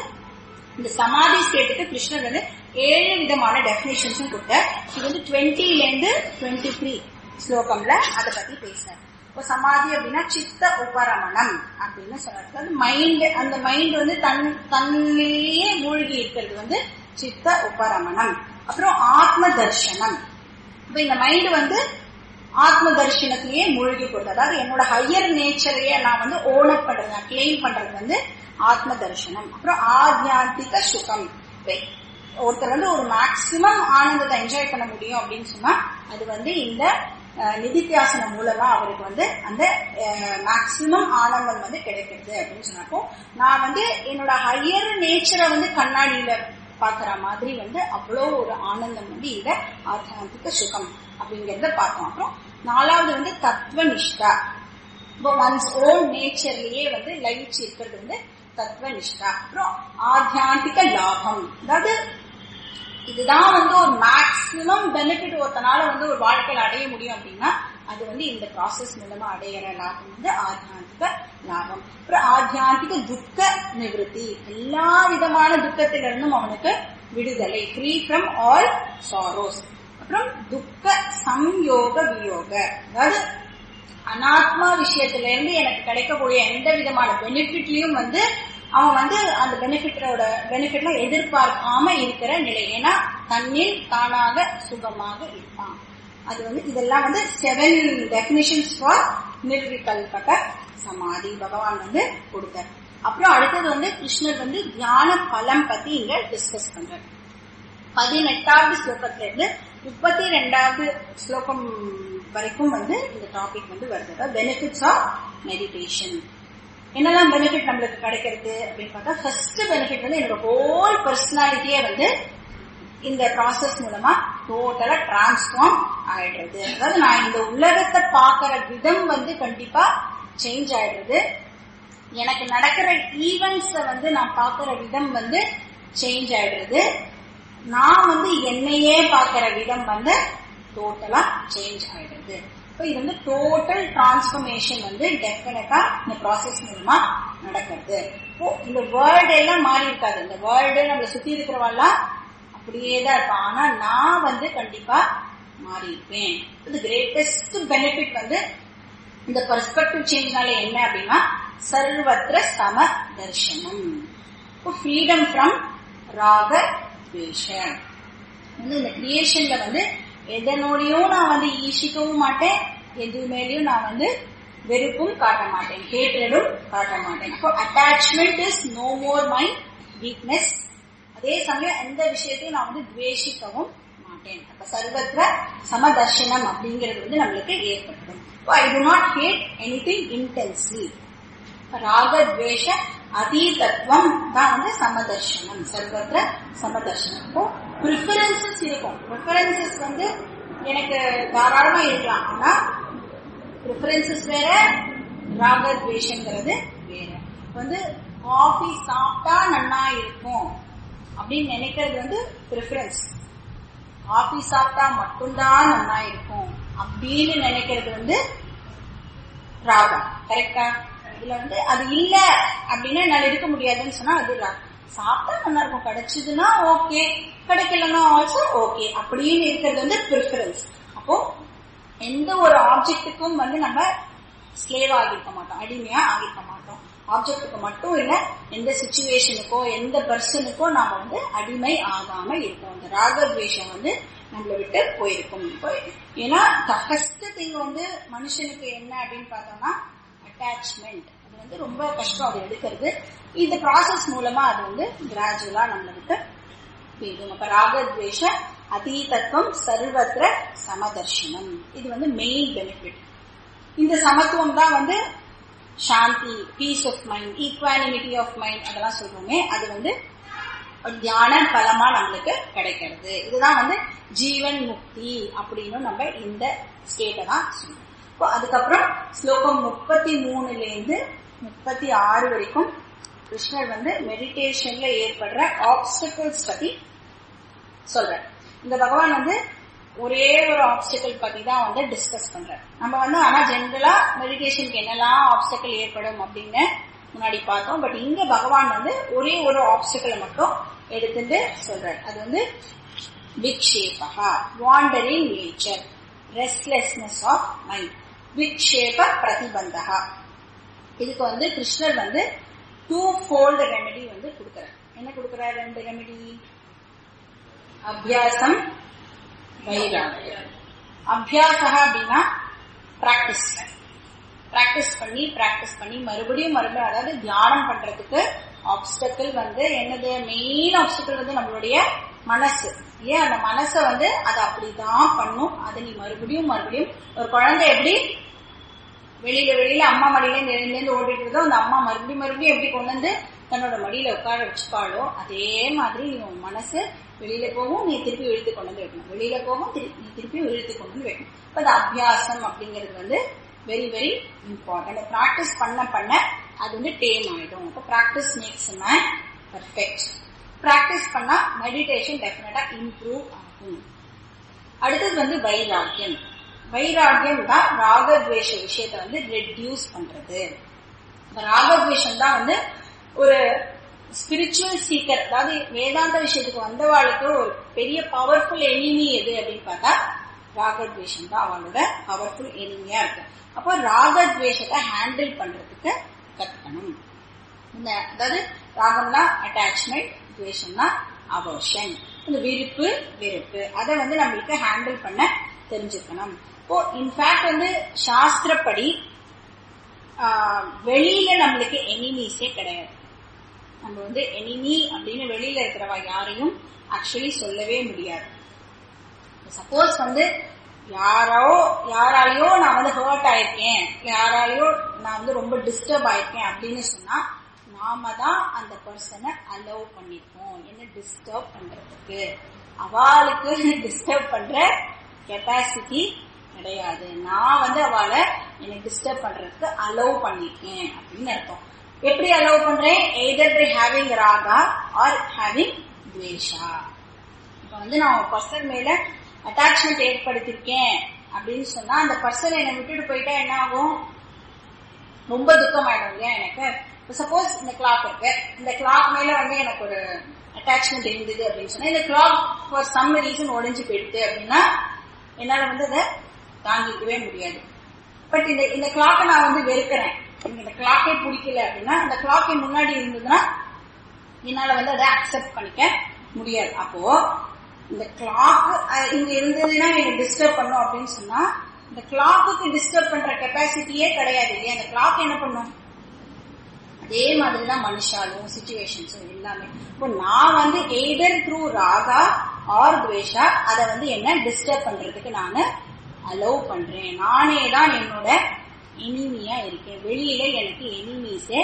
இந்த சமாதி ஸ்டேட்டுக்கு கிருஷ்ணர் வந்து 7 விதமான டெபினிஷன்ஸும் கொடுத்தார். இது வந்து 20 to 23 ஸ்லோகம்ல அதை பத்தி பேசினார். இப்போ சமாதி அப்படின்னா சித்த உபரமணம் அப்படின்னு சொல்றாரு. அதாவது மைண்ட், அந்த மைண்ட் வந்து தன்னிலேயே மூழ்கி இருக்கிறது வந்து சித்த உபரமணம். அப்புறம் ஆத்ம தர்ஷனம். இப்ப இந்த மைண்ட் வந்து ஆத்ம தர்ஷனத்திலேயே மூழ்கி போடுது. அதாவது என்னோட ஹையர் நேச்சரையே நான் வந்து ஓனப் பண்றது, நான் கிளைம் பண்றது வந்து ஆத்ம தர்ஷனம். அப்புறம் ஆத்யாந்திக சுகம். ஒருத்தர் வந்து ஒரு மேக்சிமம் ஆனந்தத்தை என்ஜாய் பண்ண முடியும் அப்படின்னு சொன்னா அது வந்து இந்த நிதித்தியாசனம் மூலமா அவருக்கு வந்து அந்த மேக்சிமம் ஆனந்தம் வந்து கிடைக்கிறது அப்படின்னு சொன்னப்போ நான் வந்து என்னோட ஹையர் நேச்சரை வந்து கண்ணாடியில பாக்குற மாதிரி வந்து அவ்வளோ ஒரு ஆனந்தம் வந்து இத ஆத்யாந்திக சுகம் அப்படிங்கறத பார்த்தோம். அப்புறம் 4வது வந்து தத்துவ நிஷ்டா. இப்போ ஒன்ஸ் ஓன் நேச்சர்லயே வந்து லயிச்சு இருக்கிறது வந்து தத்துவ நிஷ்டா. அப்புறம் ஆத்யாந்திக லாபம். அதாவது இதுதான் வந்து ஒரு மேக்சிமம் பெனிஃபிட் ஒருத்தனால வந்து ஒரு வாழ்க்கையில அடைய முடியும் அப்படின்னா அது வந்து இந்த ப்ராசஸ் மூலமா அடையிற லாபம் வந்து ஆத்யாந்திக லாபம். அப்புறம் ஆத்யாந்திக துக்க நிவர்த்தி. எல்லா விதமான துக்கத்திலிருந்தும் அவனுக்கு விடுதலை, ஃப்ரீ ஃப்ரம் ஆல் சாரோஸ். அப்புறம் துக்க சம்யோக வியோக. அதாவது அனாத்மா விஷயத்துல இருந்து எனக்கு கிடைக்கக்கூடிய எந்த விதமான பெனிஃபிட்லயும் வந்து அவன் வந்து அந்த பெனிஃபிட்ல எதிர்பார்க்காம இருக்கிற நிலை. ஏன்னா தன்னில் தானாக சுகமாக இருப்பான். அது வந்து இதெல்லாம் வந்து 7 டெபினிஷன்ஸ் ஃபார் நிர்விகல்பக சமாதி பகவான் வந்து கொடுத்தார். அப்புறம் அடுத்தது வந்து கிருஷ்ணர் வந்து தியான பலம் பத்தி இங்க டிஸ்கஸ் பண்றார். 18வது ஸ்லோகத்துல இருந்து 32வது ஸ்லோகம் வரைக்கும் வந்து இந்த டாபிக் வந்து வருது. Benefits of meditation. என்னெல்லாம் பெனிஃபிட் நம்மளுக்கு கிடைக்கிறது அப்படின்னு பார்த்தா, ஃபர்ஸ்ட் பெனிஃபிட் வந்து என்னோட ஹோல் பர்சனாலிட்டியே வந்து இந்த ப்ராசஸ் மூலமா டோட்டலா டிரான்ஸ்ஃபார்ம் ஆயிடுறது. அதாவது நான் இந்த உலகத்தை பாக்குற விதம் வந்து கண்டிப்பா சேஞ்ச் ஆயிடுறது. எனக்கு நடக்கிற ஈவெண்ட்ஸ வந்து நான் பாக்குற விதம் வந்து சேஞ்ச் ஆயிடுறது. நான் வந்து என்னையே பாக்குற விதம் வந்து டோட்டலா சேஞ்ச் ஆயிடுது. இப்போ இது வந்து டோட்டல் டிரான்ஸ்ஃபர்மேஷன் வந்து டெஃபினட்டா இந்த ப்ராசஸ் மூலமா நடக்கிறது. இப்போ இந்த வேர்ல்டு எல்லாம் மாறி இருக்காது. இந்த வேர்ல்டு நம்மளை சுத்தி இருக்கிறவெல்லாம் அப்படியே தான் இருப்பான். ஆனா நான் வந்து கண்டிப்பா மாறி இருப்பேன். இது கிரேட்டஸ்ட் பெனிஃபிட் வந்து இந்த பெர்ஸ்பெக்டிவ் சேஞ்ச்னால என்ன அப்படின்னா சர்வத்திர சம தர்ஷனம். இப்போ ஃப்ரீடம் ஃப்ரம் ராக துவேஷ. வந்து இந்த கிரியேஷன்ல வந்து எதனோடையும் நான் வந்து ஈஷிக்கவும் மாட்டேன், எது மேலேயும் நான் வந்து வெறுப்பும் காட்ட மாட்டேன், ஹேட்ரடும் காட்ட மாட்டேன். அப்போ attachment is no more my weakness. அதே சமயம் எந்த விஷயத்தையும் நான் வந்து துவேஷிக்கவும் மாட்டேன். அப்ப சர்வத்திர சமதர்ஷனம் அப்படிங்கிறது வந்து நம்மளுக்கு ஏற்படும். I do not hate anything intensely. ராக துவேஷ அதீதத்துவம் தான் வந்து சமதர்ஷனம், சர்வத்திர சமதர்ஷனம். இப்போ ப்ரிஃபரன்சஸ் இருக்கும். ப்ரிஃபரன்சஸ் வந்து எனக்கு தாராளமா இருக்கலாம். ஆனா ப்ரிஃபரன்சஸ் வேற, ராக துவேஷங்கிறது வேற. வந்து காஃபி சாப்பிட்டா நன்னா இருக்கும் அப்படின்னு நினைக்கிறது வந்து ப்ரிஃபரன்ஸ். காஃபி சாப்பிட்டா மட்டும்தான் நன்னா இருக்கும் அப்படின்னு நினைக்கிறது வந்து ராகம். கரெக்டா? இதுல வந்து அது இல்ல அப்படின்னா என்னால இருக்க முடியாதுன்னு சொன்னா அது ராகம். சாப்பிட்டா நல்லா இருக்கும், கிடைச்சதுன்னா ஓகே, கிடைக்கலன்னா ஆல்சோ ஓகே அப்படின்னு இருக்கிறது வந்து ப்ரிஃபரன்ஸ். அப்போ எந்த ஒரு ஆப்ஜெக்டுக்கும் வந்து நம்ம ஸ்லேவ் ஆகிருக்க மாட்டோம், அடிமையா ஆகிருக்க மாட்டோம். ஆப்ஜெக்டுக்கு மட்டும் இல்ல, எந்த சிச்சுவேஷனுக்கோ எந்த பர்சனுக்கோ நாம வந்து அடிமை ஆகாம இருக்கோம். அந்த ராகத்வேஷம் வந்து நம்மளை விட்டு போயிருக்கும். ஏன்னா ஃபர்ஸ்ட் திங் வந்து மனுஷனுக்கு என்ன அப்படின்னு பார்த்தோம்னா அட்டாச்மெண்ட். அது வந்து ரொம்ப கஷ்டம் அதை எடுக்கிறது. இந்த ப்ராசஸ் மூலமா அது வந்து கிராஜுவலா நம்மளை விட்டு போயிடும். அப்ப ராகத்வேஷ அதீதத்துவம் சர்வத்திர சமதர்ஷனம், இது வந்து மெயின் பெனிஃபிட். இந்த சமத்துவம் தான் வந்து சாந்தி, peace of mind, equanimity of mind அதெல்லாம் சொல்றோமே, அது வந்து தியான பலமா நம்மளுக்கு கிடைக்கிறது. இதுதான் வந்து ஜீவன் முக்தி அப்படின்னு நம்ம இந்த ஸ்டேட்டை தான் சொல்றோம். இப்போ அதுக்கப்புறம் ஸ்லோகம் 33 36 வரைக்கும் கிருஷ்ணர் வந்து மெடிடேஷன்ல ஏற்படுற ஆப்ஸ்டிகல்ஸ் பத்தி சொல்ற. இந்த பகவான் வந்து ஒரே ஒரு ஆப்ஸ்டிக்கல் பத்தி தான் வந்து டிஸ்கஸ் பண்றாரு. நம்ம வந்து ஆனா ஜென்ரலா மெடிடேஷனுக்கு என்னெல்லாம் ஆப்ஸ்டிக்கல் ஏற்படும் அப்படின்னு முன்னாடி பார்த்தோம். பட் இங்க பகவான் வந்து ஒரே ஒரு ஆப்ஸ்டிக்கலை மட்டும் எடுத்துட்டு சொல்றாரு. அது வந்து விக்ஷேபா, wandering nature, restlessness of mind, விக்ஷேப பிரதிபந்தகா. இதுக்கு வந்து கிருஷ்ணர் வந்து 2-fold ரெமெடி வந்து கொடுக்கிறார். என்ன கொடுக்கிறார்? 2 ரெமெடி. அபியாசம், வைராகியம். அபியாசா அப்படின்னா பிராக்டிஸ். பிராக்டிஸ் பண்ணி மறுபடியும் அதாவது தியானம் பண்றதுக்கு ஆப்ஸ்டக்கிள் வந்து என்னது? மெயின் ஆப்ஸ்டக்கிள் வந்து நம்மளுடைய மனசு. ஏன் அந்த மனசை வந்து அதை அப்படிதான் பண்ணும். அதை நீ மறுபடியும் ஒரு குழந்தை எப்படி வெளியில அம்மா மடியில இருந்து ஓடிட்டு இருக்கோ, அந்த அம்மா மறுபடியும் எப்படி கொண்டு வந்து தன்னோட மடியில உட்கார வச்சுப்பாளோ, அதே மாதிரி நீ உன் மனசு வெளியில போகும், நீ திருப்பி இழுத்து கொண்டு வந்து வைக்கணும். வெளியில போகும், நீ திருப்பி இழுத்து கொண்டு வந்து வைக்கணும். இப்ப அந்த அபியாசம் அப்படிங்கிறது வந்து வெரி வெரி இம்பார்ட்டன்ட். பிராக்டிஸ் பண்ண அது வந்து டேம் ஆயிடும். இப்போ practice makes man perfect. Practice பண்ணா மெடிடேஷன் டெஃபினட்டா இம்ப்ரூவ் ஆகும். அடுத்தது வந்து வைராகியம். வைராகியம் தான் ராகத்வேஷ விஷயத்தை வந்து ரெடியூஸ் பண்றது. ராகத்வேஷம் தான் வந்து ஒரு ஸ்பிரிச்சுவல் சீக்கர், அதாவது வேதாந்த விஷயத்துக்கு வந்தவாளுக்கு ஒரு பெரிய பவர்ஃபுல் எனிமி எது அப்படின்னு பார்த்தா ராகத்வேஷம் தான் அவளோட பவர்ஃபுல் எனிமியா இருக்கு. அப்போ ராகத்வேஷத்தை ஹேண்டில் பண்றதுக்கு கத்துக்கணும். அதாவது ராகம்னா அட்டாச்மெண்ட், துவேஷம்னா அவர்ஷன், இந்த வெறுப்பு அதை வந்து நம்மளுக்கு ஹேண்டில் பண்ண தெரிஞ்சுக்கணும். இப்போ இன்ஃபேக்ட் வந்து சாஸ்திரப்படி வெளியில நம்மளுக்கு எனிமீஸே கிடையாது. நம்ம வந்து எனிமி அப்படின்னு வெளியில இருக்கிறவா யாரையும் ஆக்சுவலி சொல்லவே முடியாது. சப்போஸ் வந்து யாராலையோ நான் வந்து ஹர்ட் ஆயிருக்கேன், யாராலையோ நான் வந்து ரொம்ப டிஸ்டர்ப் ஆயிருக்கேன் அப்படின்னு சொன்னா நாம தான் அந்த பர்சனை அலோவ் பண்ணிருக்கோம் என்ன டிஸ்டர்ப் பண்றதுக்கு. அவளுக்கு டிஸ்டர்ப் பண்ற கெப்பாசிட்டி கிடையாது. நான் வந்து அவளை என்னை டிஸ்டர்ப் பண்றதுக்கு அலோவ் பண்ணிருக்கேன் அப்படின்னு அர்த்தம். எப்படி அலோவ் பண்றேன்? எய்தர் பை ஹேவிங் ராகா ஆர் ஹேவிங் துவேஷா. இப்ப வந்து நான் ஒரு பர்சன் மேல அட்டாச்மெண்ட் ஏற்படுத்திருக்கேன் அப்படின்னு சொன்னா அந்த பர்சன் என்னை விட்டுட்டு போயிட்டா என்ன ஆகும்? ரொம்ப துக்கம் ஆயிடும் இல்லையா எனக்கு. சப்போஸ் இந்த கிளாக் இருக்கு, இந்த கிளாக் மேல வந்து எனக்கு ஒரு அட்டாச்மெண்ட் இருந்தது அப்படின்னு சொன்னா, இந்த கிளாக் ஃபார் சம் ரீசன் உடைஞ்சு போயிடுது அப்படின்னா என்னால வந்து அதை தாங்கிக்கவே முடியாது. பட் இந்த கிளாக்கை நான் வந்து வெறுக்கிறேன், இந்த கிளாக்கே பிடிக்கல அப்படின்னா, அந்த கிளாக்கே முன்னாடி இருந்ததுன்னா என்னால வந்து அதை அக்செப்ட் பண்ணிக்க முடியாது. அப்போ இந்த கிளாக் இங்க இருந்ததுன்னா எனக்கு டிஸ்டர்ப் பண்ணும் அப்படின்னு சொன்னா, இந்த கிளாக்கு டிஸ்டர்ப் பண்ற கெப்பாசிட்டியே கிடையாது இல்லையா. அந்த கிளாக் என்ன பண்ணும்? அதே மாதிரிதான் மனுஷாலும் சிச்சுவேஷன்ஸும் எல்லாமே. இப்போ நான் வந்து எய்தர் த்ரூ ராகா ஆர் துவேஷா அதை வந்து என்ன டிஸ்டர்ப் பண்றதுக்கு நான் அலோவ் பண்றேன். நானே தான் என்னோட எனிமியா இருக்கேன். வெளியில எனக்கு எனிமீஸே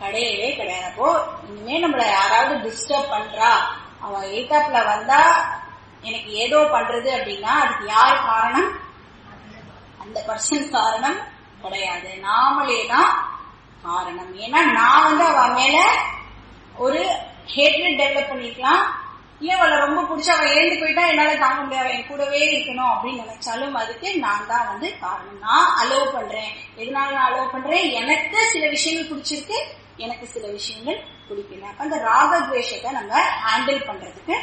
கிடையவே கிடையாது. அப்போ இனிமே நம்மள யாராவது டிஸ்டர்ப் பண்றா, அவ ஏத்தாப்ல வந்தா எனக்கு ஏதோ பண்றது அப்படின்னா அதுக்கு யார் காரணம்? அந்த பர்சன் காரணம் கிடையாது. நாமளே தான் காரணம். ஏன்னா நான் வந்து அவ மேல ஒரு ஹேட்ரட் டெவலப் பண்ணிருக்கலாம், இல்ல அவளை ரொம்ப பிடிச்ச அவ ஏந்து போயிட்டா என்னால தாங்க முடியாது, என் கூடவே இருக்கணும் அப்படின்னு நினைச்சாலும் அதுக்கு நான் தான் வந்து காரணம். நான் அலோவ் பண்றேன். எதனால நான் அலோவ் பண்றேன்? எனக்கு சில விஷயங்கள் பிடிச்சிருக்கு, எனக்கு சில விஷயங்கள் பிடிக்கல. அந்த ராகத்வேஷத்தை நம்ம ஹேண்டில் பண்றதுக்கு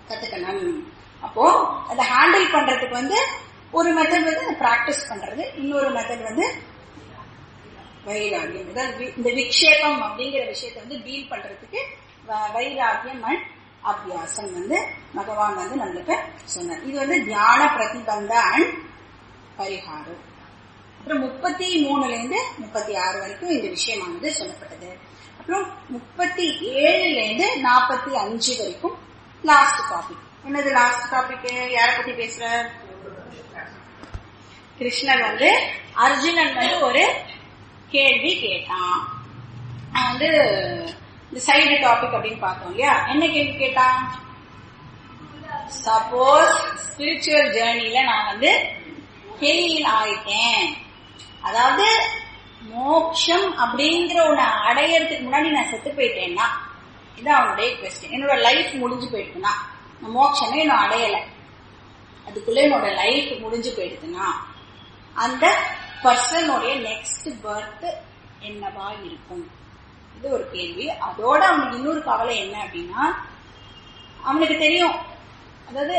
கத்துக்கணும். அப்போ அதை ஹேண்டில் பண்றதுக்கு வந்து ஒரு மெத்தட் வந்து பிராக்டிஸ் பண்றது, இன்னொரு மெத்தட் வந்து வைராகியம். இந்த விக்ஷேபம் அப்படிங்கிற விஷயத்த வந்து டீல் பண்றதுக்கு வைராகியம் அண்ட் அபியாசம் வந்து பகவான் வந்து நம்மளுக்கு சொன்னார். இது வந்து தியான பிரதிபந்த அண்ட் பரிகாரம். அப்புறம் 33 36 வரைக்கும் இந்த விஷயமானது சொல்லப்பட்டது. அப்புறம் 37 45 வரைக்கும் லாஸ்ட் டாபிக். என்னது லாஸ்ட் டாபிக்? யார பத்தி பேசுற? கிருஷ்ணர் வந்து அர்ஜுனன் வந்து ஒரு கேள்வி கேட்டான். வந்து இந்த சைடு டாபிக் அப்படின்னு பார்த்தோம் இல்லையா? என்ன கேள்வி கேட்டான்? சப்போஸ் ஸ்பிரிச்சுவல் ஜேர்னில நான் வந்து ஃபெயில் ஆயிட்டேன், அதாவது மோட்சம் அப்படிங்கிற ஒண்ணு அடையறதுக்கு முன்னாடி நான் செத்து போயிட்டேன்னா, இது அவனுடைய கொஸ்டின். என்னோட லைஃப் முடிஞ்சு போயிடுதுன்னா, நான் மோட்சமே நான் அடையல, அதுக்குள்ள என்னோட லைஃப் முடிஞ்சு போயிடுதுன்னா அந்த பர்சனுடைய நெக்ஸ்ட் பர்த் என்னவா இருக்கும்? இது ஒரு கேள்வி. அதோட அவனுக்கு இன்னொரு கவலை என்ன அப்படின்னா, அவனுக்கு தெரியும், அதாவது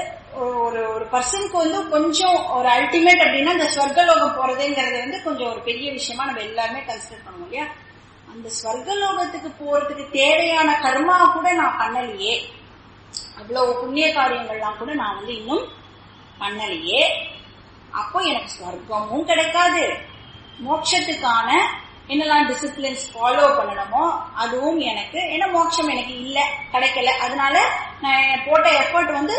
ஒரு பர்சனுக்கு வந்து கொஞ்சம் ஒரு அல்டிமேட் அப்படின்னா இந்த ஸ்வர்கலோகம் போறதுங்கிறது வந்து கொஞ்சம் ஒரு பெரிய விஷயமா நம்ம எல்லாருமே கன்சிடர் பண்ணுவோம் இல்லையா? அந்த ஸ்வர்கலோகத்துக்கு போறதுக்கு தேவையான கர்மா கூட நான் பண்ணலையே, அவ்வளவு புண்ணிய காரியங்கள்லாம் கூட நான் வந்து இன்னும் பண்ணலையே, அப்போ எனக்கு ஸ்வர்க்கமும் கிடைக்காது, மோட்சத்துக்கான என்னெல்லாம் டிசிப்ளின்ஸ் ஃபாலோ பண்ணணுமோ அதுவும் எனக்கு, ஏன்னா மோட்சம் எனக்கு இல்ல, கிடைக்கல, அதனால நான் போட்ட எஃபர்ட் வந்து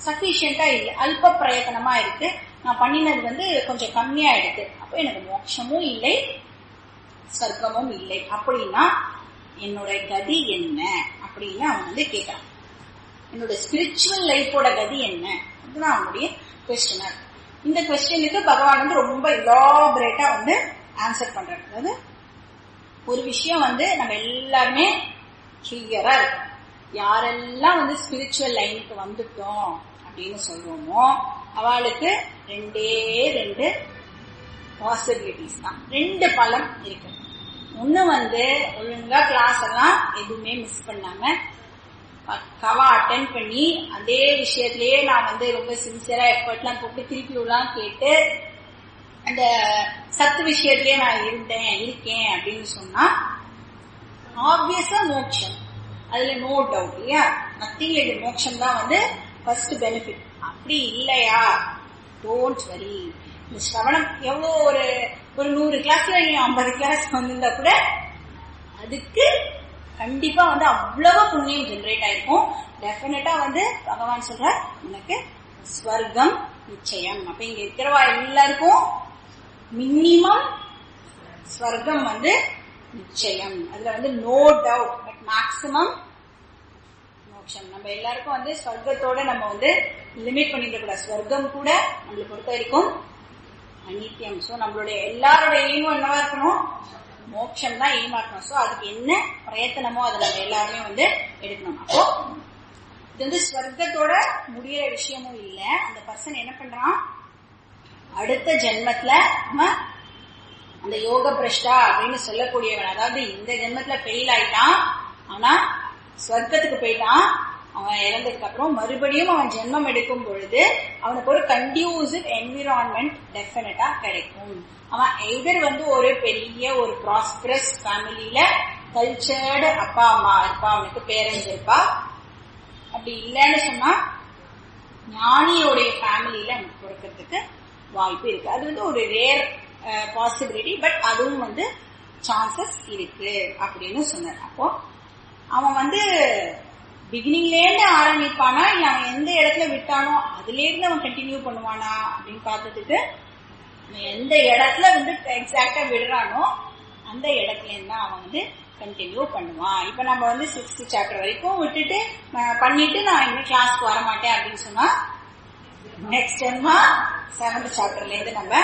சஃபிஷியண்டா இல்லை, அல்ப பிரயத்தனமா இருக்கு, நான் பண்ணினது வந்து கொஞ்சம் கம்மியா இருக்கு, அப்போ எனக்கு மோட்சமும் இல்லை ஸ்வர்க்கமும் இல்லை. அப்படின்னா என்னோட கதி என்ன அப்படின்னு அவன் வந்து கேட்கறான். என்னோட ஸ்பிரிச்சுவல் லைஃபோட கதி என்ன அதுதான் அவனுடைய கொஸ்டினா. இந்த கொஸ்டினுக்கு பகவான் வந்து ரொம்ப இலாபரேட்டா வந்து ஆன்சர் பண்றாரு. அதாவது ஒரு விஷயம் வந்து நம்ம எல்லாருமே கிளியரா இருக்கும், யாரெல்லாம் வந்து ஸ்பிரிச்சுவல் லைனுக்கு வந்துட்டோம் அப்படின்னு சொல்லுவோமோ அவளுக்கு 2 பாசிபிலிட்டிஸ் தான், 2 பலம் இருக்கு. ஒண்ணு வந்து ஒழுங்கா கிளாஸ் எல்லாம் எதுவுமே மிஸ் பண்ணாம பக்காவா அட்டென்ட் பண்ணி அதே விஷயத்திலேயே நான் வந்து ரொம்ப சின்சியரா எஃபர்ட்லாம் போட்டு திருப்பிலாம் கேட்டு அந்த சத்து விஷயத்திலேயே நான் இருக்கேன் அப்படின்னு சொன்னா ஆப்வியஸா மோட்சம், அதுல நோ டவுட் இல்லையா? நத்திங் லைக் மோட்சம் தான் வந்து ஃபர்ஸ்ட் பெனிஃபிட். அப்படி இல்லையா, டோன்ட் வரி. இந்த ஸ்ரவணம் எவ்வளோ ஒரு 100 கிளாஸ்ல 50 கிளாஸ் வந்திருந்தா கூட அதுக்கு கண்டிப்பா வந்து அவ்வளவு புண்ணியம் ஜெனரேட் ஆயிருக்கும். டெஃபினட்டா வந்து பகவான் சொல்ற உனக்கு ஸ்வர்க்கம் நிச்சயம். அப்ப இங்க இருக்கிறவா எல்லாருக்கும் மினிமம் ஸ்வர்க்கம் வந்து நிச்சயம், அதுல வந்து நோ டவுட். பட் மேக்சிமம் மோட்சம். நம்ம எல்லாருக்கும் வந்து ஸ்வர்க்கத்தோட நம்ம வந்து லிமிட் பண்ணிட கூடாது. ஸ்வர்க்கம் கூட நம்மளை பொறுத்த வரைக்கும் அநித்தியம். சோ நம்மளுடைய எல்லாரோட எய்மும் என்னவா இருக்கணும்? மோட்சம் தான் எய்மா இருக்கணும். சோ அதுக்கு என்ன பிரயத்தனமோ அதை நம்ம எல்லாருமே வந்து எடுக்கணும். அப்போ இது வந்து ஸ்வர்க்கத்தோட முடிகிற விஷயமும் இல்ல. அந்த பர்சன் என்ன பண்றான், அடுத்த ஜென்மத்துல அவன் அந்த யோக பிரஷ்டா அப்படின்னு சொல்லக்கூடியவன், அதாவது இந்த ஜென்மத்துல ஃபெயில் ஆயிட்டான், ஆனா ஸ்வர்க்கத்துக்கு போயிட்டான். அவன் இறந்ததுக்கு அப்புறம் மறுபடியும் அவன் ஜென்மம் எடுக்கும் பொழுது அவனுக்கு ஒரு கண்டியூசிவ் என்விரான்மெண்ட் டெஃபினட்டா கிடைக்கும். அவன் எதர் வந்து ஒரு பெரிய ஒரு ப்ராஸ்பரஸ் ஃபேமிலியில கல்ச்சர்டு அப்பா அம்மா இருப்பா, அவனுக்கு பேரண்ட்ஸ் இருப்பா. அப்படி இல்லைன்னு சொன்னா ஞானியோடைய ஃபேமிலியில அவனுக்கு பிறக்கிறதுக்கு வாய்ப்பு இருக்கு. அது வந்து ஒரு ரேர் பாசிபிலிட்டி, பட் அதுவும் வந்து சான்சஸ் இருக்கு அப்படின்னு சொன்னார். அப்போ அவன் வந்து பிகினிங்ல இருந்து ஆரம்பிப்பானா, இல்ல அவன் எந்த இடத்துல விட்டானோ அதுல இருந்து அவன் கண்டினியூ பண்ணுவானா அப்படின்னு பார்த்ததுக்கு எந்த இடத்துல வந்து எக்ஸாக்டா விடுறானோ அந்த இடத்துல இருந்து அவன் வந்து கண்டினியூ பண்ணுவான். இப்ப நம்ம வந்து 6th சாப்டர் வரைக்கும் விட்டுட்டு பண்ணிட்டு நான் இன்னும் கிளாஸ்க்கு வர மாட்டேன் அப்படின்னு சொன்னா நெக்ஸ்ட் டைம் 7th சாப்டர்ல இருந்து நம்ம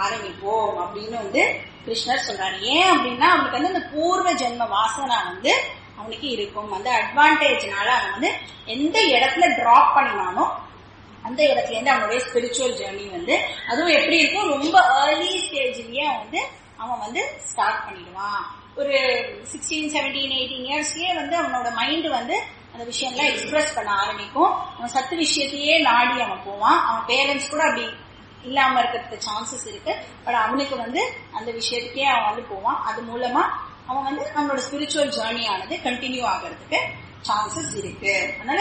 ஆரம்பிப்போம் அப்படின்னு வந்து கிருஷ்ணர் சொல்றாரு. ஏன் அப்படின்னா அவனுக்கு வந்து அந்த பூர்வ ஜென்ம வாசனா வந்து அவனுக்கு இருக்கும். அந்த அட்வான்டேஜ்னால அவன் வந்து எந்த இடத்துல டிராப் பண்ணினானோ அந்த இடத்துல இருந்து அவனுடைய ஸ்பிரிச்சுவல் ஜேர்னி வந்து அதுவும் எப்படி இருக்கும், ரொம்ப ஏர்லி ஸ்டேஜ்லயே அவன் வந்து ஸ்டார்ட் பண்ணிடுவான். ஒரு 16, 17, 18 இயர்ஸ்லயே வந்து அவனோட மைண்ட் வந்து அந்த விஷயம்லாம் எக்ஸ்பிரஸ் பண்ண ஆரம்பிக்கும். அவன் சத்து விஷயத்தையே நாடி அவன் போவான். அவன் பேரண்ட்ஸ் கூட அப்படி இல்லாம இருக்கிறதுக்கு சான்சஸ் இருக்கு. பட் அவனுக்கு வந்து அந்த விஷயத்துக்கே அவன் வந்து போவான். அது மூலமா அவன் வந்து அவனோட ஸ்பிரிச்சுவல் ஜேர்னி ஆனது கண்டினியூ ஆகிறதுக்கு சான்சஸ் இருக்கு. அதனால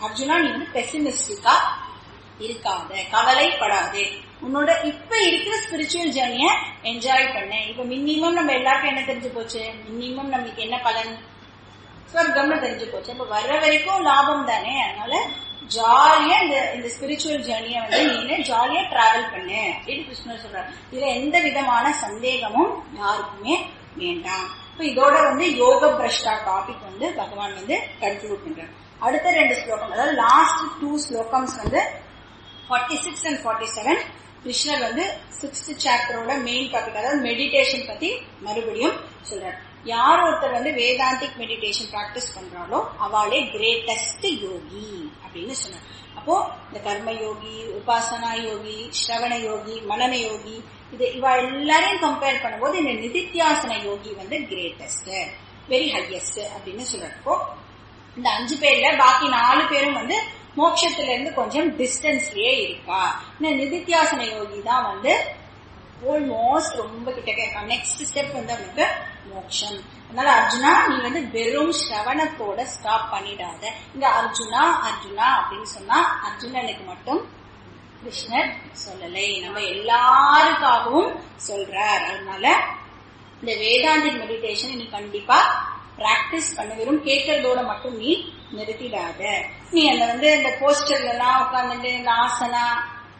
அர்ஜுனா நீ வந்து பெசிமிஸ்டிக்கா இருக்காத, கவலைப்படாதே, உன்னோட இப்ப இருக்கிற ஸ்பிரிச்சுவல் ஜேர்னிய என்ஜாய் பண்ண. இப்ப மினிமம் நம்ம எல்லாருக்கும் என்ன தெரிஞ்சு போச்சு, மினிமம் நம்மளுக்கு என்ன பலன், ஸ்வர்க்கம்னு தெரிஞ்சு போச்சு. இப்ப வர்ற வரைக்கும் லாபம் தானே. அதனால ஜாலியா இந்த ஸ்பிரிச்சுவல் ஜேர்னிய வந்து நீங்க ஜாலியா டிராவல் பண்ணு அப்படின்னு கிருஷ்ணர் சொல்றாரு. இதுல எந்த விதமான சந்தேகமும் யாருக்குமே வேண்டாம். இப்ப இதோட வந்து யோக பிரஷ்டா டாபிக் வந்து பகவான் வந்து கன்க்ளூட் பண்றாரு. அடுத்த 2 ஸ்லோகம், அதாவது லாஸ்ட் 2 ஸ்லோகம்ஸ் வந்து 46 and 47 கிருஷ்ணர் வந்து 6th சாப்டரோட மெயின் டாபிக், அதாவது மெடிடேஷன் பத்தி மறுபடியும் சொல்றாரு. யார் ஒருத்தர் வந்து வேதாந்திக் மெடிடேஷன் பிராக்டிஸ் பண்றாலோ அவளே கிரேட்டஸ்ட் யோகி அப்படின்னு சொன்னார். அப்போ இந்த கர்ம யோகி, உபாசனா யோகி, ஸ்ரவண யோகி, மனன யோகி, இவ எல்லாரையும் கம்பேர் பண்ணும்போது இந்த நிதித்தியாசன யோகி வந்து கிரேட்டஸ்ட், வெரி ஹையஸ்ட் அப்படின்னு சொல்றாரு. இப்போ இந்த 5 பேர்ல பாக்கி 4 பேரும் வந்து மோட்சத்துல இருந்து கொஞ்சம் டிஸ்டன்ஸ்லயே இருக்கா. இந்த நிதித்தியாசன யோகி தான் வந்து ஆல்மோஸ்ட் ரொம்ப கிட்ட. நெக்ஸ்ட் ஸ்டெப் வந்து அவனுக்கு மோட்சம். அதனால அர்ஜுனா நீ வந்து வெறும் ஸ்ரவணத்தோட ஸ்டாப் பண்ணிடாத. இங்க அர்ஜுனா அர்ஜுனா அப்படின்னு சொன்னா அர்ஜுனனுக்கு மட்டும் கிருஷ்ணர் சொல்லலை, நம்ம எல்லாருக்காகவும் சொல்றார். அதனால இந்த வேதாந்திக் மெடிடேஷன் நீ கண்டிப்பா பிராக்டிஸ் பண்ண, வெறும் கேட்கறதோட மட்டும் நீ நிறுத்திடாத. நீ அந்த வந்து இந்த போஸ்டர்ல எல்லாம் உட்காந்துட்டு இந்த ஆசனா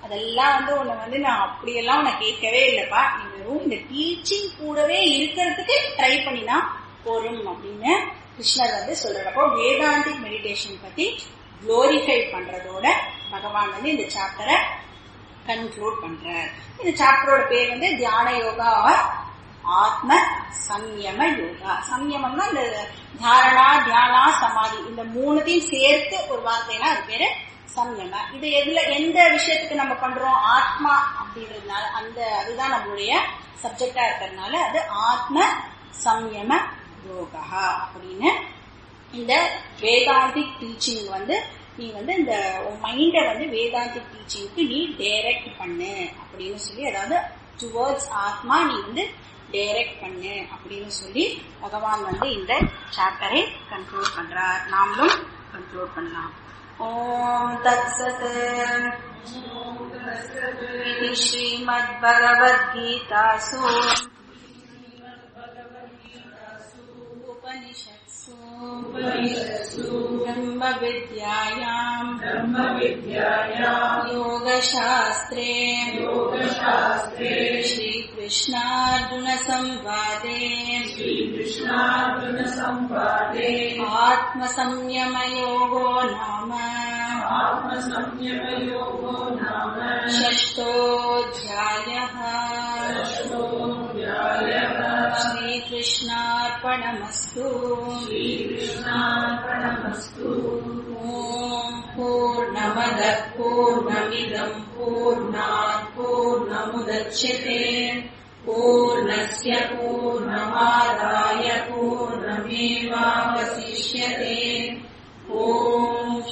அதெல்லாம் வந்து உன்னை வந்து நான் அப்படியெல்லாம் உன்னை கேட்கவே இல்லப்பா, நீ வெறும் இந்த டீச்சிங் கூடவே இருக்கிறதுக்கு ட்ரை பண்ணினா போரும் அப்படின்னு கிருஷ்ணர் வந்து சொல்றாரு. அப்போ வேதாந்திக் மெடிடேஷன் பத்தி குளோரிஃபை பண்றதோட பகவான் வந்து இந்த சாப்டரை கன்க்ளூட் பண்றார். இந்த சாப்டரோட பேர் வந்து தியான யோகா ஆத்ம சம்யம யோகா. சம்யமம்னா இந்த தாரணா, தியானா, சமாதி இந்த 3த்தையும் சேர்த்து ஒரு வார்த்தைனா அது பேரு சம்யம. இது எந்த விஷயத்துக்கு நம்ம பண்றோம், ஆத்மா அப்படின்றதுனால அதுதான் நம்மளுடைய சப்ஜெக்டா இருக்கிறதுனால அது ஆத்ம சம்யம யோகா அப்படின்னு. இந்த வேதாந்திக் டீச்சிங் வந்து நீ வந்து இந்த மைண்ட வந்து வேதாந்திக் டீச்சிங்க்கு நீ டைரக்ட் பண்ணு அப்படின்னு சொல்லி, அதாவது டுவர்ட்ஸ் ஆத்மா நீ வந்து டைரக்ட் பண்ணு அப்படின்னு சொல்லி பகவான் வந்து இந்த சாப்டரை கன்க்ளூட் பண்றார். நாமளும் கன்க்ளூட் பண்ணலாம். ஓம் தத்சத் இது ஸ்ரீமத் பகவத்கீதாசு உபனிஷத்சு பிரம்ம வித்யாயாம் யோகசாஸ்திரே ஸ்ரீ கிருஷ்ணார்ஜுன சம்வாதே ஆத்ம சம்யம யோகோ நாம षष्ठोऽध्यायः श्रीकृष्णार्पणमस्तु। ॐ पूर्णमदः पूर्णमिदं पूर्णात् पूर्णमुदच्यते पूर्णस्य पूर्णमादाय पूर्णमेवावशिष्यते। ॐ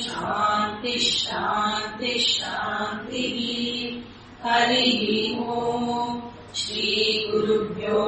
शान्ति शान्ति शान्तिः। हरिः ॐ श्री गुरुभ्यो